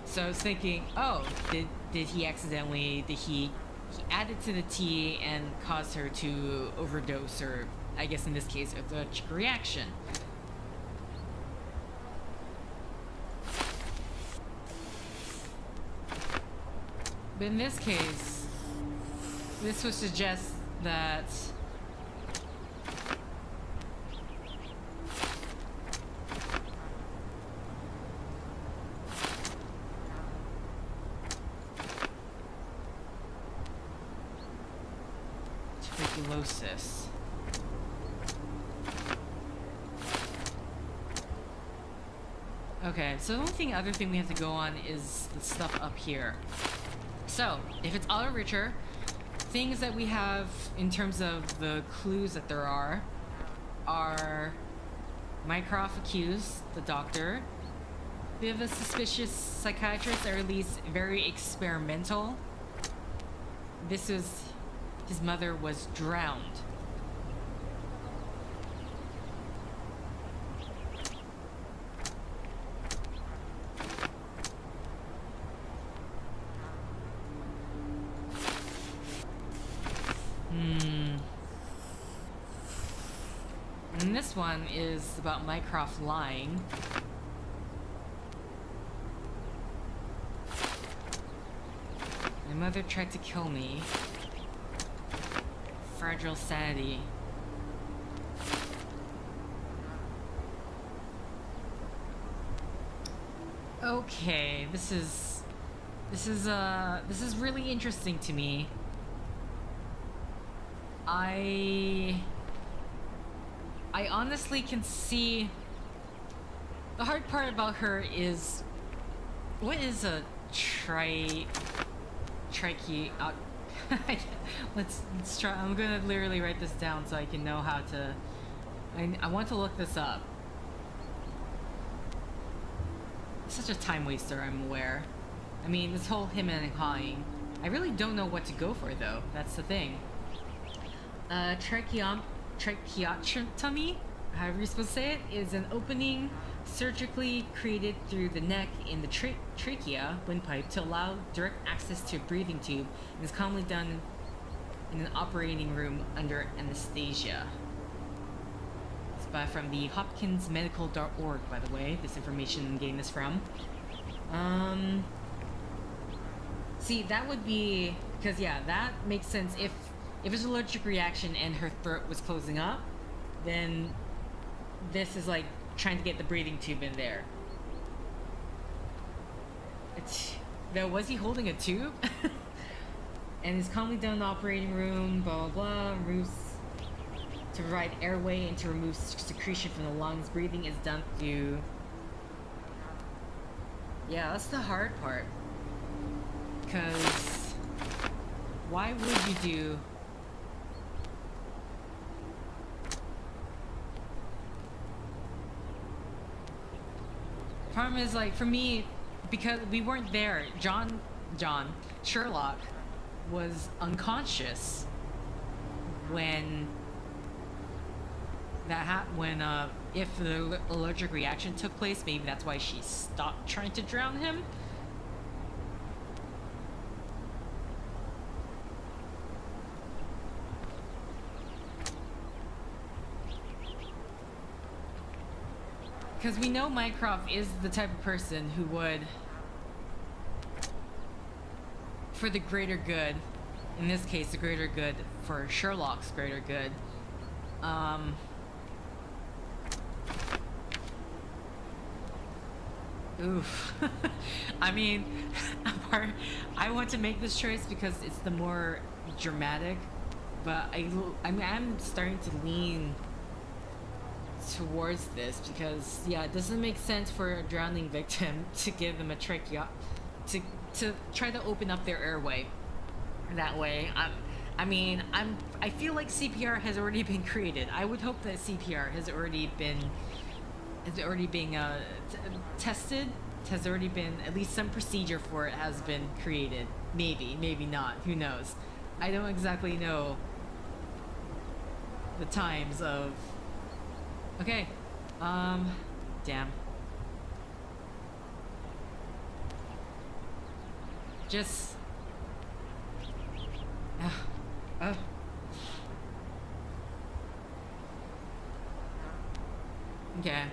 So I was thinking, oh, did he accidentally, he added to the tea and caused her to overdose, or I guess in this case, allergic reaction. But in this case, this would suggest that tuberculosis. Okay, so the only other thing we have to go on is the stuff up here. So, if it's Otto Richter, things that we have in terms of the clues that there are Mycroft accused the doctor. We have a suspicious psychiatrist, or at least very experimental. This is... His mother was drowned. And this one is about Mycroft lying. My mother tried to kill me. Fragile sanity. Okay, this is really interesting to me. I honestly can see... The hard part about her is... What is a let's try... I'm gonna literally write this down so I can know how to... I want to look this up. Such a time waster, I'm aware. I mean, this whole him and hawing. I really don't know what to go for, though. That's the thing. Tracheotomy, however you're supposed to say it, is an opening surgically created through the neck in the trachea windpipe to allow direct access to a breathing tube, and is commonly done in an operating room under anesthesia. It's from the hopkinsmedical.org, by the way, this information I'm getting this from. See, that would be... Because, yeah, that makes sense. If it's an allergic reaction and her throat was closing up, then this is like trying to get the breathing tube in there. Though, was he holding a tube? And is commonly done in the operating room, blah blah blah, removes to provide airway and to remove secretion from the lungs. Breathing is done through... Yeah, that's the hard part. Because why would you do... Problem is, like, for me, because we weren't there, Sherlock was unconscious when if the allergic reaction took place. Maybe that's why she stopped trying to drown him. Because we know Mycroft is the type of person who would, for the greater good, in this case the greater good, for Sherlock's greater good, Oof. I mean, I want to make this choice because it's the more dramatic, but I'm starting to lean towards this because yeah, it doesn't make sense for a drowning victim to give them a to try to open up their airway that way. I feel like CPR has already been created. I would hope that CPR has already been tested. Has already been, at least some procedure for it has been created. Maybe not, who knows. I don't exactly know the times of... Okay, damn. Just... Okay.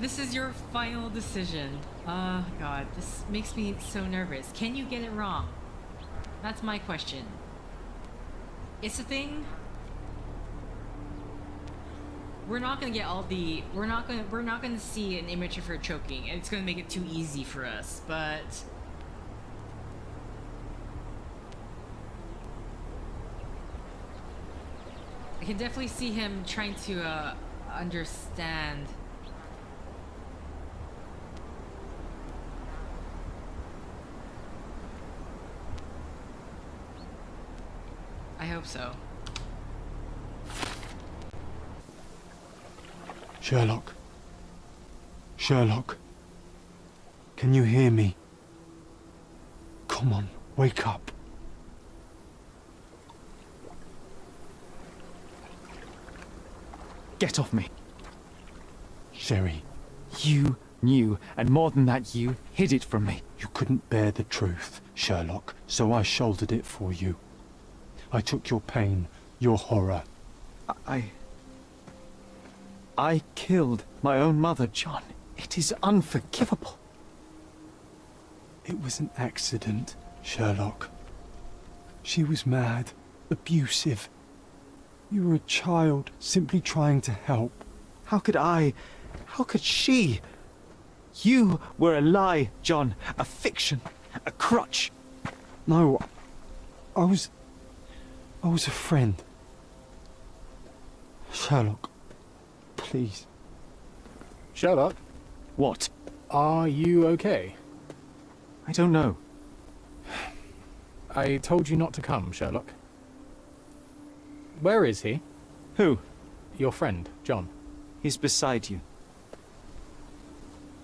This is your final decision. Oh god, this makes me so nervous. Can you get it wrong? That's my question. It's a thing. We're not gonna get all the. We're not gonna see an image of her choking, and it's gonna make it too easy for us. But I can definitely see him trying to understand. I hope so. Sherlock. Sherlock. Can you hear me? Come on, wake up. Get off me. Sherry. You knew, and more than that, you hid it from me. You couldn't bear the truth, Sherlock, so I shouldered it for you. I took your pain, your horror. I killed my own mother, John. It is unforgivable. It was an accident, Sherlock. She was mad, abusive. You were a child, simply trying to help. How could she? You were a lie, John. A fiction. A crutch. No, I was a friend. Sherlock, please. Sherlock? What? Are you okay? I don't know. I told you not to come, Sherlock. Where is he? Who? Your friend, John. He's beside you.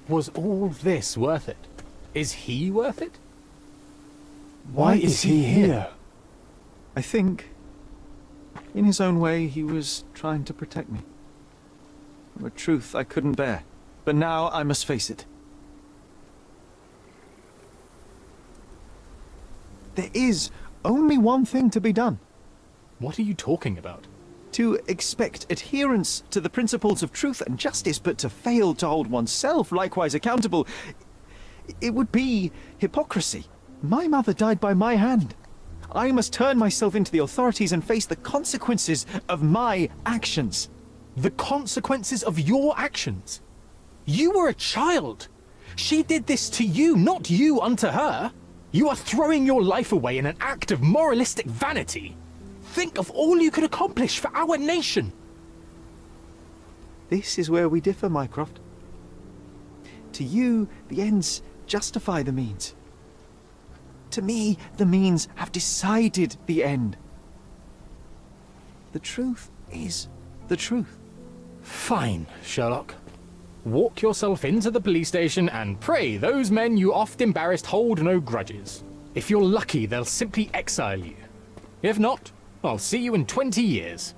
Was all this worth it? Is he worth it? Why is he here? I think, in his own way, he was trying to protect me. From a truth I couldn't bear. But now I must face it. There is only one thing to be done. What are you talking about? To expect adherence to the principles of truth and justice, but to fail to hold oneself likewise accountable, it would be hypocrisy. My mother died by my hand. I must turn myself into the authorities and face the consequences of my actions. The consequences of your actions? You were a child. She did this to you, not you unto her. You are throwing your life away in an act of moralistic vanity. Think of all you could accomplish for our nation. This is where we differ, Mycroft. To you, the ends justify the means. To me, the means have decided the end. The truth is the truth. Fine, Sherlock. Walk yourself into the police station and pray those men you oft embarrassed hold no grudges. If you're lucky, they'll simply exile you. If not, I'll see you in 20 years.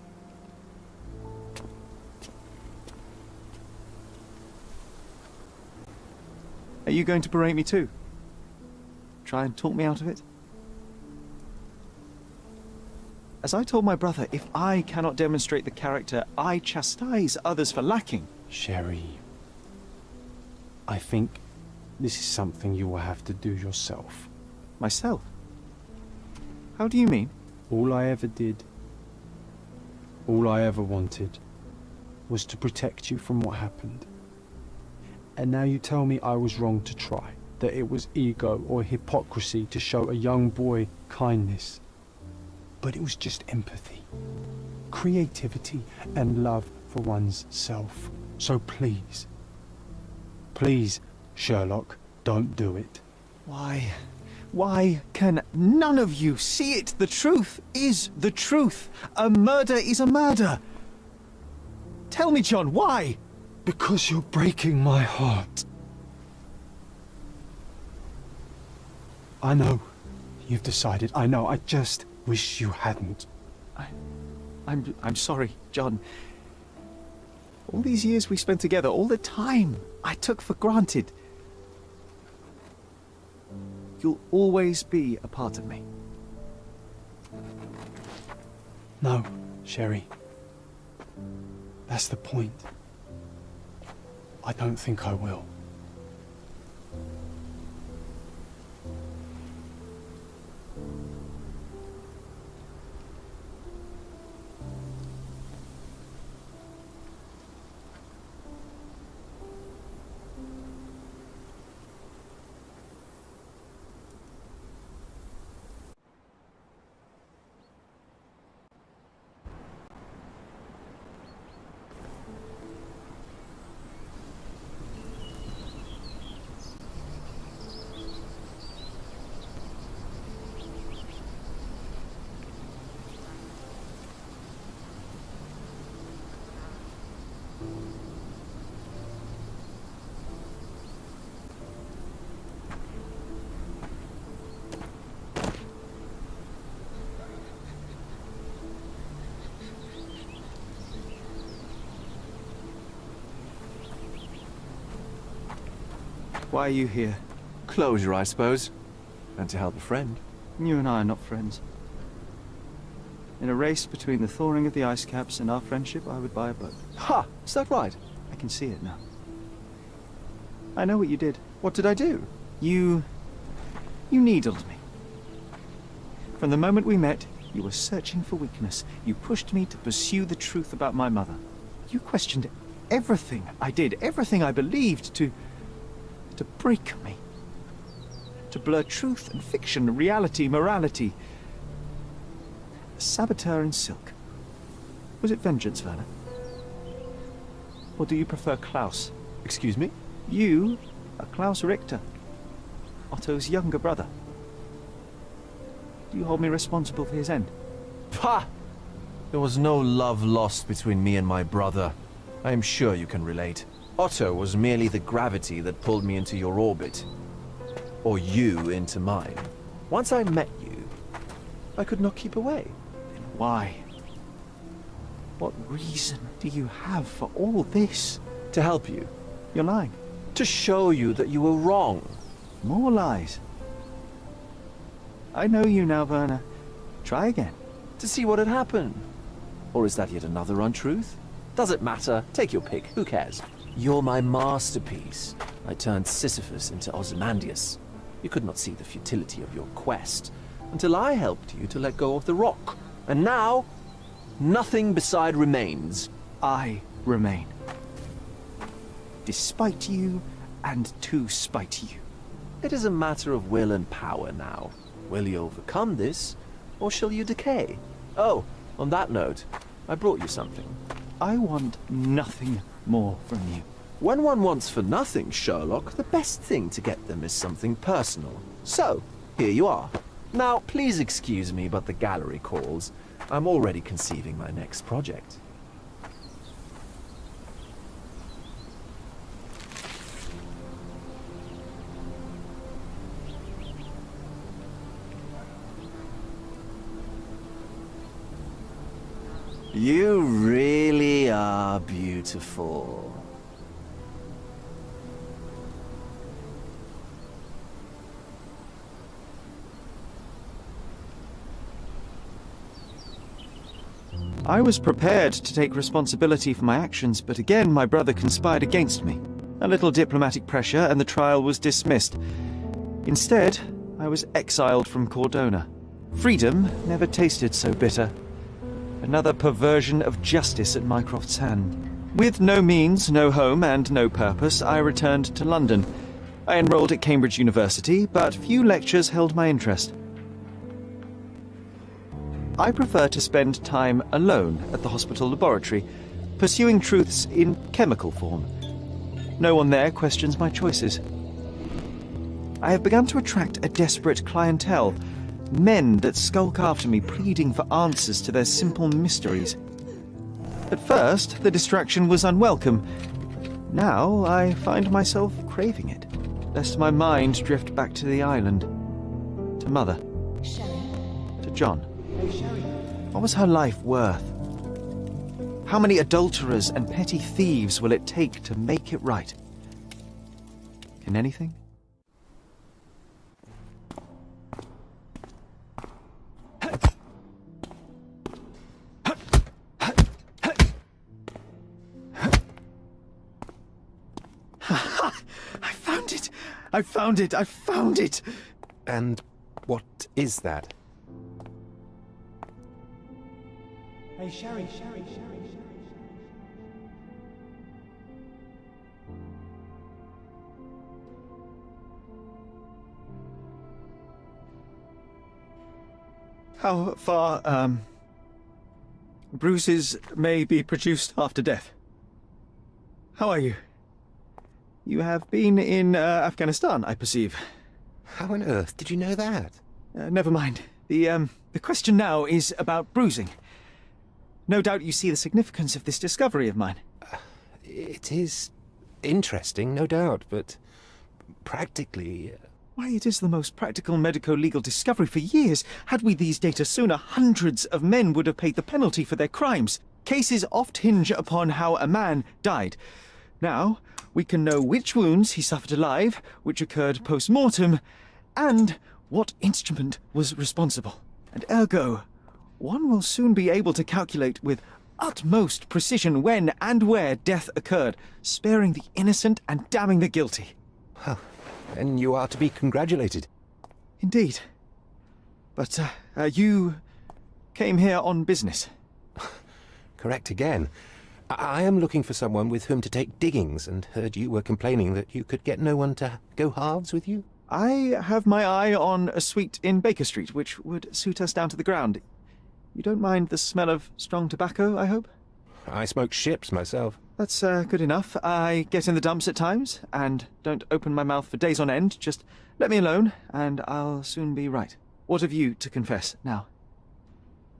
Are you going to berate me too? Try and talk me out of it? As I told my brother, if I cannot demonstrate the character I chastise others for lacking... Sherry, I think this is something you will have to do yourself. Myself? How do you mean? All I ever did, all I ever wanted, was to protect you from what happened. And now you tell me I was wrong to try, that it was ego or hypocrisy to show a young boy kindness. But it was just empathy, creativity, and love for one's self. So please, please, Sherlock, don't do it. Why can none of you see it? The truth is the truth. A murder is a murder. Tell me, John, why? Because you're breaking my heart. I know you've decided. I know. I just wish you hadn't. I'm sorry, John. All these years we spent together, all the time I took for granted. You'll always be a part of me. No, Sherry. That's the point. I don't think I will. Why are you here? Closure, I suppose. And to help a friend. You and I are not friends. In a race between the thawing of the ice caps and our friendship, I would buy a boat. Ha! Is that right? I can see it now. I know what you did. What did I do? You needled me. From the moment we met, you were searching for weakness. You pushed me to pursue the truth about my mother. You questioned everything I did, everything I believed, to break me. To blur truth and fiction, reality, morality. A saboteur in silk. Was it vengeance, Werner? Or do you prefer Klaus? Excuse me? You are Klaus Richter, Otto's younger brother. Do you hold me responsible for his end? Pah! There was no love lost between me and my brother. I am sure you can relate. Otto was merely the gravity that pulled me into your orbit. Or you into mine. Once I met you, I could not keep away. Then why? What reason do you have for all this? To help you. You're lying. To show you that you were wrong. More lies. I know you now, Werner. Try again. To see what had happened. Or is that yet another untruth? Does it matter? Take your pick. Who cares? You're my masterpiece. I turned Sisyphus into Ozymandias. You could not see the futility of your quest until I helped you to let go of the rock. And now, nothing beside remains. I remain. Despite you, and to spite you. It is a matter of will and power now. Will you overcome this, or shall you decay? Oh, on that note, I brought you something. I want nothing more from you. When one wants for nothing, Sherlock, the best thing to get them is something personal. So, here you are. Now, please excuse me, but the gallery calls. I'm already conceiving my next project. You really are beautiful. I was prepared to take responsibility for my actions, but again my brother conspired against me. A little diplomatic pressure and the trial was dismissed. Instead, I was exiled from Cordona. Freedom never tasted so bitter. Another perversion of justice at Mycroft's hand. With no means, no home, and no purpose, I returned to London. I enrolled at Cambridge University, but few lectures held my interest. I prefer to spend time alone at the hospital laboratory, pursuing truths in chemical form. No one there questions my choices. I have begun to attract a desperate clientele, men that skulk after me, pleading for answers to their simple mysteries. At first, the distraction was unwelcome. Now, I find myself craving it, lest my mind drift back to the island. To Mother. To John. What was her life worth? How many adulterers and petty thieves will it take to make it right? Can anything? I found it! I found it! And what is that? Hey, Sherry. How far, bruises may be produced after death. How are you? You have been in Afghanistan, I perceive. How on earth did you know that? Never mind. The question now is about bruising. No doubt you see the significance of this discovery of mine. It is interesting, no doubt, but practically... Why, it is the most practical medico-legal discovery for years. Had we these data sooner, hundreds of men would have paid the penalty for their crimes. Cases oft hinge upon how a man died. Now, we can know which wounds he suffered alive, which occurred post-mortem, and what instrument was responsible. And ergo, one will soon be able to calculate with utmost precision when and where death occurred, sparing the innocent and damning the guilty. Well, then you are to be congratulated. Indeed. But, you came here on business. Correct again. I am looking for someone with whom to take diggings, and heard you were complaining that you could get no one to go halves with you. I have my eye on a suite in Baker Street, which would suit us down to the ground. You don't mind the smell of strong tobacco, I hope? I smoke ships myself. That's good enough. I get in the dumps at times, and don't open my mouth for days on end. Just let me alone, and I'll soon be right. What have you to confess now?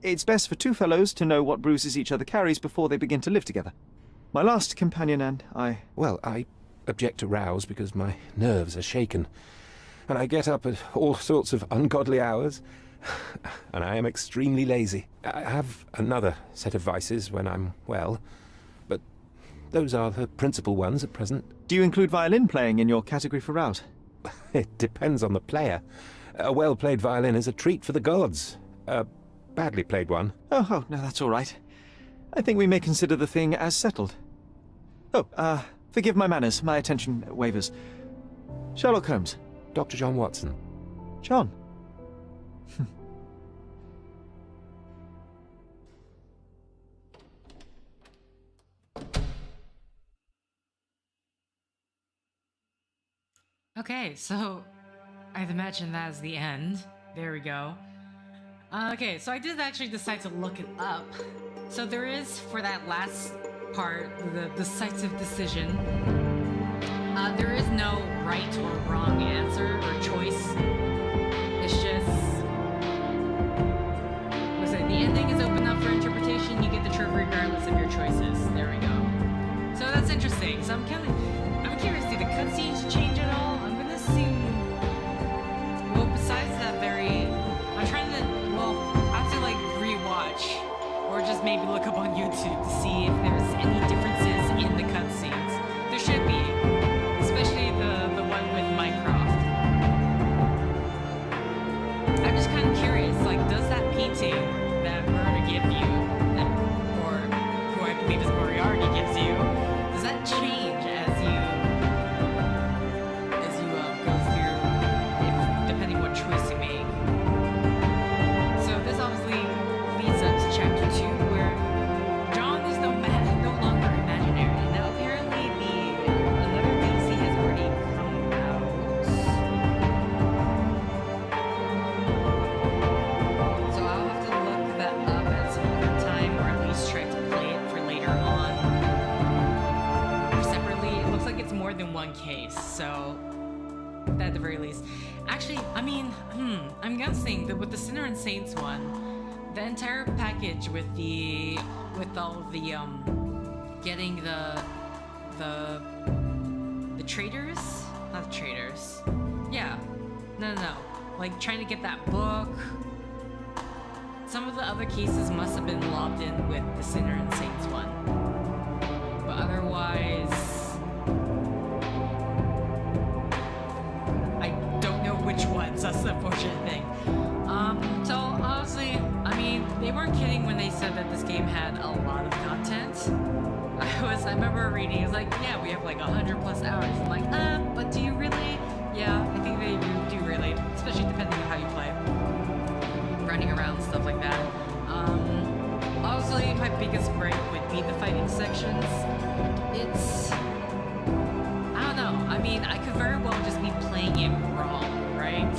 It's best for two fellows to know what bruises each other carries before they begin to live together. My last companion and I... Well, I object to rows because my nerves are shaken, and I get up at all sorts of ungodly hours, and I am extremely lazy. I have another set of vices when I'm well, but those are the principal ones at present. Do you include violin playing in your category for rouse? It depends on the player. A well-played violin is a treat for the gods. A badly played one. Oh, no, that's all right. I think we may consider the thing as settled. Oh, forgive my manners. My attention wavers. Sherlock Holmes. Dr. John Watson. John. Okay, so I'd imagine that's the end. There we go. Okay, so I did actually decide to look it up. So there is, for that last part, the decisive decision. There is no right or wrong answer or choice. It's just... what's it? The ending is open up for interpretation. You get the truth regardless of your choices. There we go. So that's interesting. So I'm curious, do the cutscenes change at all? I'm gonna assume... well, besides that I'm trying to... well, I have to, like, rewatch. Or just maybe look up on YouTube to see if there's any differences in the cutscenes. There should be. Especially the one with Mycroft. I'm just kind of curious, like, does that painting that Murder give you, or who I believe is Moriarty gives you, does that change as you go through, depending what choice than one case, so that at the very least. Actually, I mean, I'm guessing that with the Sinner and Saints one, the entire package with all of the getting the traders, not the traders. Yeah, no, like trying to get that book. Some of the other cases must have been logged in with the Sinner and Saints one, but otherwise, I don't know which ones. That's the unfortunate thing. So honestly, I mean, they weren't kidding when they said that this game had a lot of content. I remember reading, it was like, yeah, we have like 100 plus hours. I'm like, but do you really? Yeah, I think they do really, especially depending on how you play. Running around, stuff like that. Honestly, my biggest gripe would be the fighting sections. It's, I don't know, I mean, I could very well just be playing it wrong, right?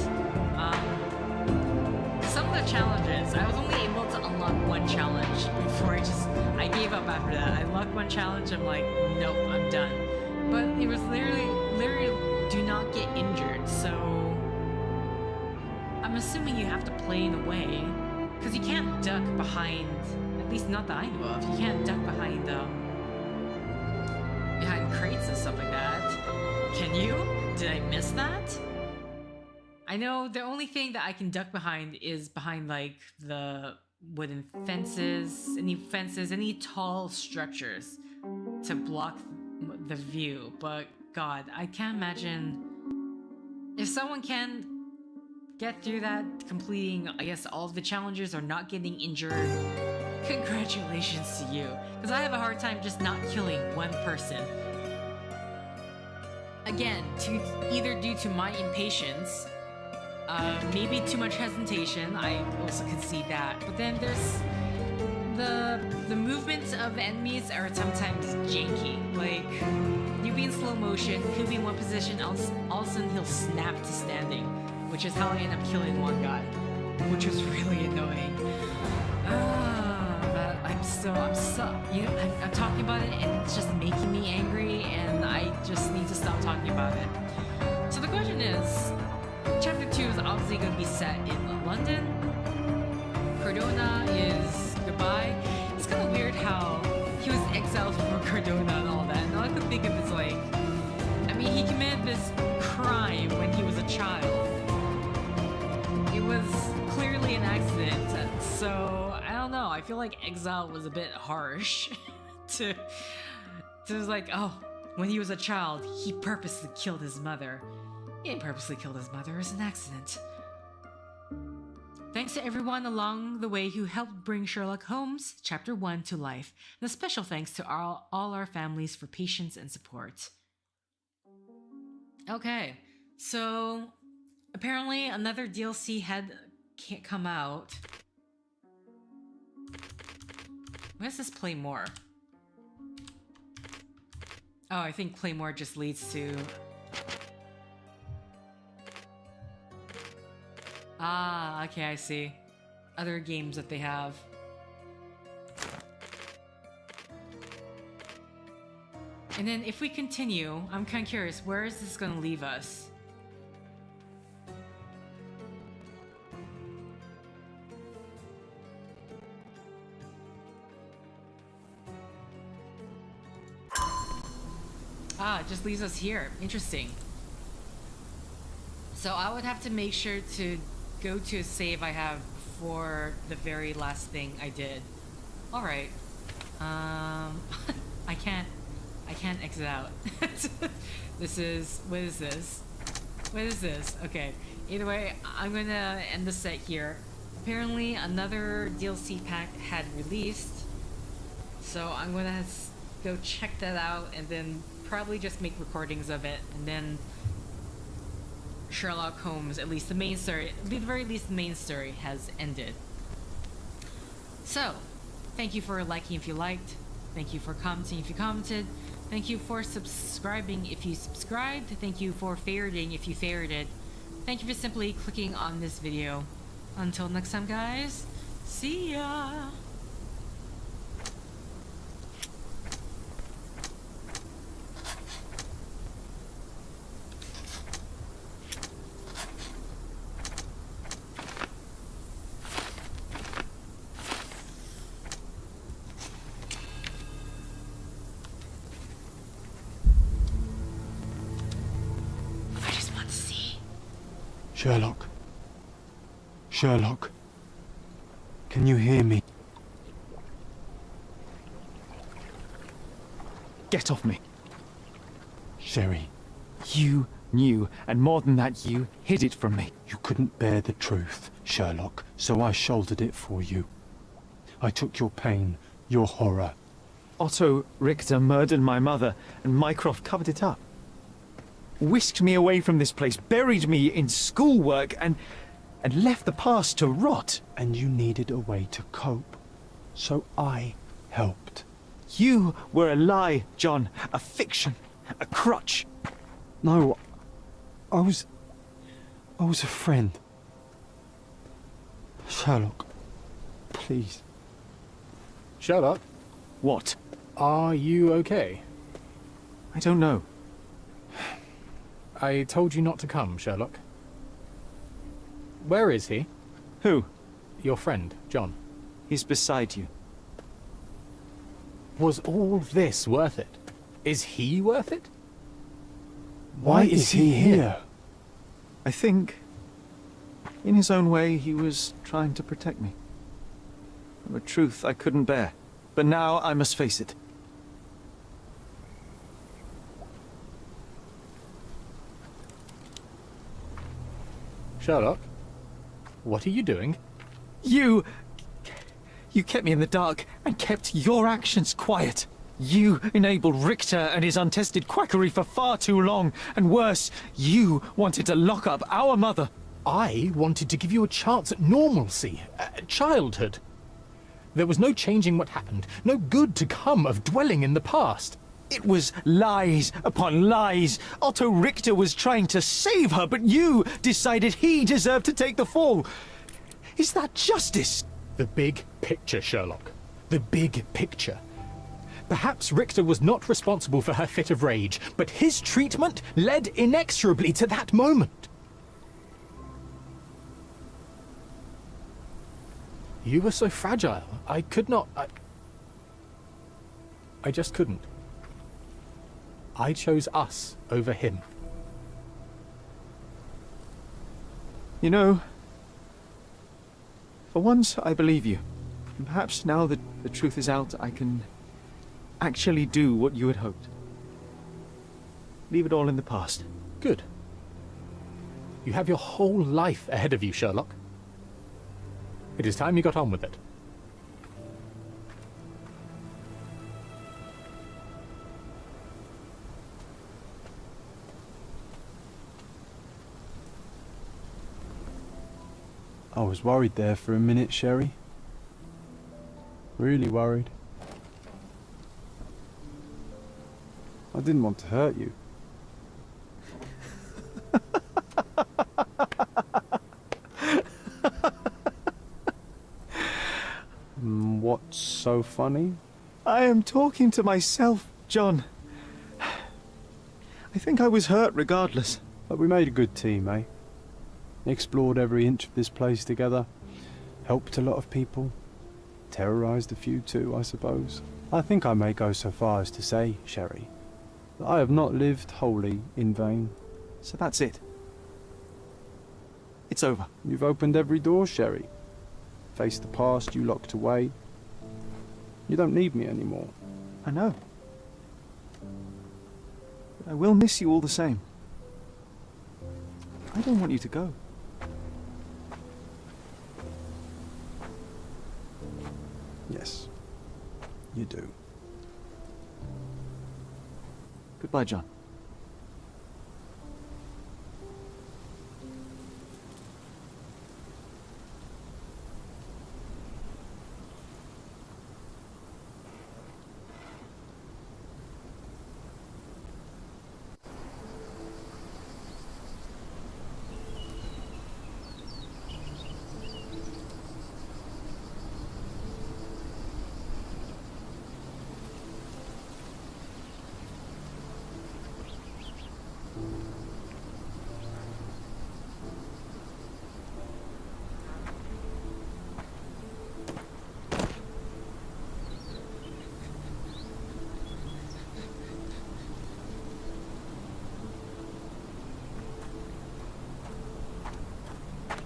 Some of the challenges, I was only able to unlock one challenge before I gave up after that. I unlocked one challenge, I'm like, nope, I'm done. But it was literally do not get injured, so I'm assuming you have to play in a way, because you can't duck behind, at least not that I know of, you can't duck behind crates and stuff like that. Can you? Did I miss that? I know the only thing that I can duck behind is behind like the wooden fences, any tall structures to block the view, but God, I can't imagine if someone can get through that, completing, I guess, all of the challenges or not getting injured. Congratulations to you, because I have a hard time just not killing one person. Again, either due to my impatience, maybe too much hesitation, I also concede that, but then there's the movements of enemies are sometimes janky, like you be in slow motion, he'll be in one position, all of a sudden he'll snap to standing, which is how I end up killing one guy, which was really annoying. I'm talking about it and it's just making me angry, and I just need to stop talking about it. So the question is, Chapter 2 is obviously going to be set in London. Cardona is goodbye. It's kind of weird how he was exiled from Cardona and all that, and all I could think of is like, I mean, he committed this crime when he was a child. It was clearly an accident, so I don't know, I feel like exile was a bit harsh to like, oh, when he was a child, he purposely killed his mother. He didn't purposely kill his mother, it was an accident. Thanks to everyone along the way who helped bring Sherlock Holmes Chapter 1 to life, and a special thanks to all our families for patience and support. Okay, so apparently another DLC had come out. What does this play more? Oh, I think play more just leads to... Ah, okay, I see. Other games that they have. And then if we continue, I'm kind of curious, where is this going to leave us? Ah, it just leaves us here. Interesting. So I would have to make sure to go to a save I have for the very last thing I did. Alright. I can't exit out. This is... What is this? What is this? Okay. Either way, I'm gonna end the set here. Apparently, another DLC pack had released. So I'm gonna go check that out and then probably just make recordings of it. And then Sherlock Holmes, at least the main story, at the very least the main story has ended. So, thank you for liking if you liked. Thank you for commenting if you commented. Thank you for subscribing if you subscribed. Thank you for favoriting if you favorited. Thank you for simply clicking on this video. Until next time, guys, see ya! Sherlock. Sherlock. Can you hear me? Get off me. Sherry. You knew, and more than that, you hid it from me. You couldn't bear the truth, Sherlock, so I shouldered it for you. I took your pain, your horror. Otto Richter murdered my mother, and Mycroft covered it up. Whisked me away from this place, buried me in schoolwork, and left the past to rot. And you needed a way to cope, so I helped. You were a lie, John, a fiction, a crutch. No, I was a friend. Sherlock, please. Sherlock? What? Are you okay? I don't know. I told you not to come, Sherlock. Where is he? Who? Your friend, John. He's beside you. Was all this worth it? Is he worth it? Why is he here? I think, in his own way, he was trying to protect me from a truth I couldn't bear. But now I must face it. Sherlock, what are you doing? You kept me in the dark and kept your actions quiet. You enabled Richter and his untested quackery for far too long. And worse, you wanted to lock up our mother. I wanted to give you a chance at normalcy, childhood. There was no changing what happened, no good to come of dwelling in the past. It was lies upon lies. Otto Richter was trying to save her, but you decided he deserved to take the fall. Is that justice? The big picture, Sherlock. The big picture. Perhaps Richter was not responsible for her fit of rage, but his treatment led inexorably to that moment. You were so fragile. I could not... I just couldn't. I chose us over him. You know, for once I believe you. And perhaps now that the truth is out, I can actually do what you had hoped. Leave it all in the past. Good. You have your whole life ahead of you, Sherlock. It is time you got on with it. I was worried there for a minute, Sherry. Really worried. I didn't want to hurt you. What's so funny? I am talking to myself, John. I think I was hurt regardless. But we made a good team, eh? Explored every inch of this place together. Helped a lot of people. Terrorized a few too, I suppose. I think I may go so far as to say, Sherry, that I have not lived wholly in vain. So that's it. It's over. You've opened every door, Sherry. Faced the past you locked away. You don't need me anymore. I know. But I will miss you all the same. I don't want you to go. Yes, you do. Goodbye, John.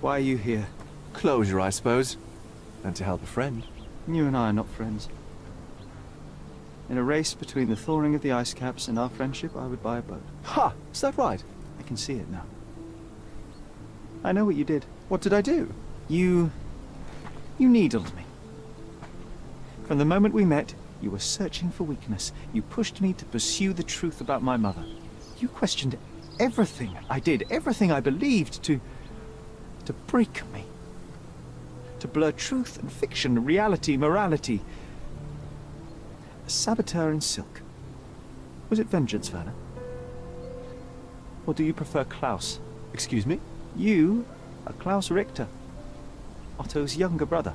Why are you here? Closure, I suppose. And to help a friend. You and I are not friends. In a race between the thawing of the ice caps and our friendship, I would buy a boat. Ha! Is that right? I can see it now. I know what you did. What did I do? You needled me. From the moment we met, you were searching for weakness. You pushed me to pursue the truth about my mother. You questioned everything I did, everything I believed, to break me. To blur truth and fiction, reality, morality. A saboteur in silk. Was it vengeance, Werner? Or do you prefer Klaus? Excuse me? You are Klaus Richter, Otto's younger brother.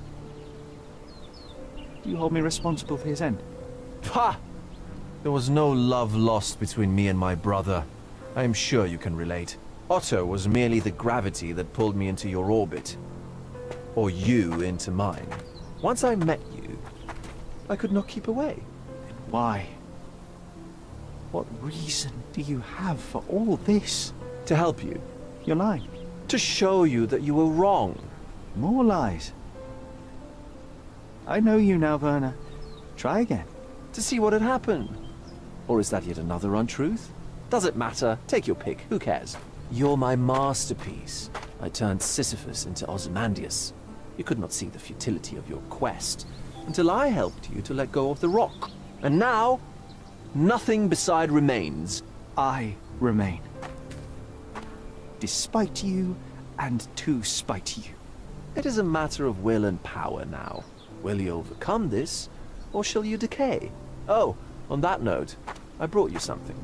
Do you hold me responsible for his end? Ha! There was no love lost between me and my brother. I am sure you can relate. Otto was merely the gravity that pulled me into your orbit. Or you into mine. Once I met you, I could not keep away. Then why? What reason do you have for all this? To help you. You're lying. To show you that you were wrong. More lies. I know you now, Werner. Try again. To see what had happened. Or is that yet another untruth? Does it matter? Take your pick. Who cares? You're my masterpiece. I turned Sisyphus into Ozymandias. You could not see the futility of your quest until I helped you to let go of the rock. And now, nothing beside remains. I remain. Despite you, and to spite you. It is a matter of will and power now. Will you overcome this, or shall you decay? Oh, on that note, I brought you something.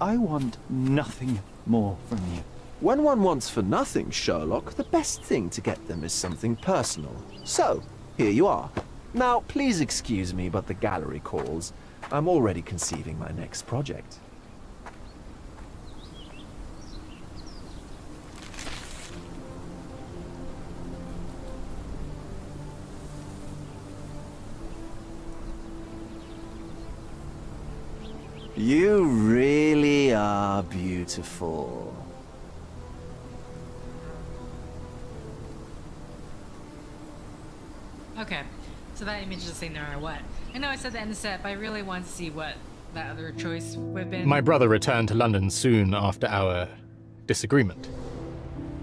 I want nothing more from you. When one wants for nothing, Sherlock, the best thing to get them is something personal. So, here you are. Now, please excuse me, but the gallery calls. I'm already conceiving my next project. You really are beautiful. Okay, so that image is the same no matter what. I know I said that in the set, but I really wanted to see what that other choice would have been. My brother returned to London soon after our disagreement.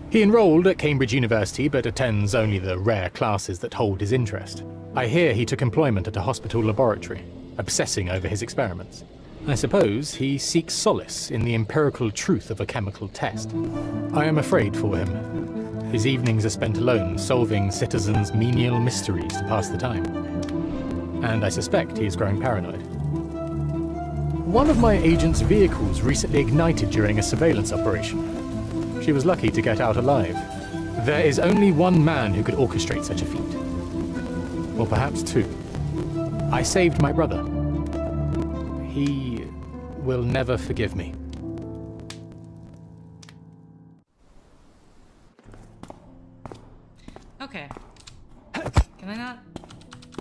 He enrolled at Cambridge University, but attends only the rare classes that hold his interest. I hear he took employment at a hospital laboratory, obsessing over his experiments. I suppose he seeks solace in the empirical truth of a chemical test. I am afraid for him. His evenings are spent alone, solving citizens' menial mysteries to pass the time. And I suspect he is growing paranoid. One of my agent's vehicles recently ignited during a surveillance operation. She was lucky to get out alive. There is only one man who could orchestrate such a feat. Or perhaps two. I saved my brother. He will never forgive me. Okay. Can I not?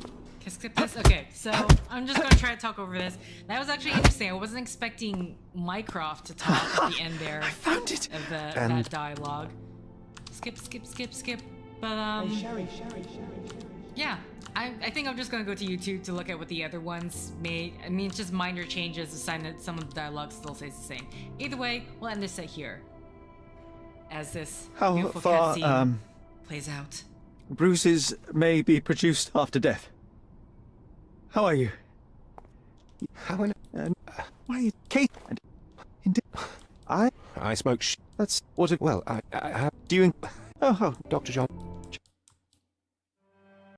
Can I skip this? Okay, so I'm just gonna try to talk over this. That was actually interesting. I wasn't expecting Mycroft to talk at the end there. I found it! Of that dialogue. Skip. But, Sherry. yeah. I think I'm just gonna go to YouTube to look at what the other ones made. I mean, it's just minor changes. The sign that some of the dialogue still stays the same. Either way, we'll end this set here. As this beautiful cutscene plays out. Bruises may be produced after death. How are you? How in... why are you... Kate... I smoke That's what it... Well, I have... Do you... Oh, Dr. John...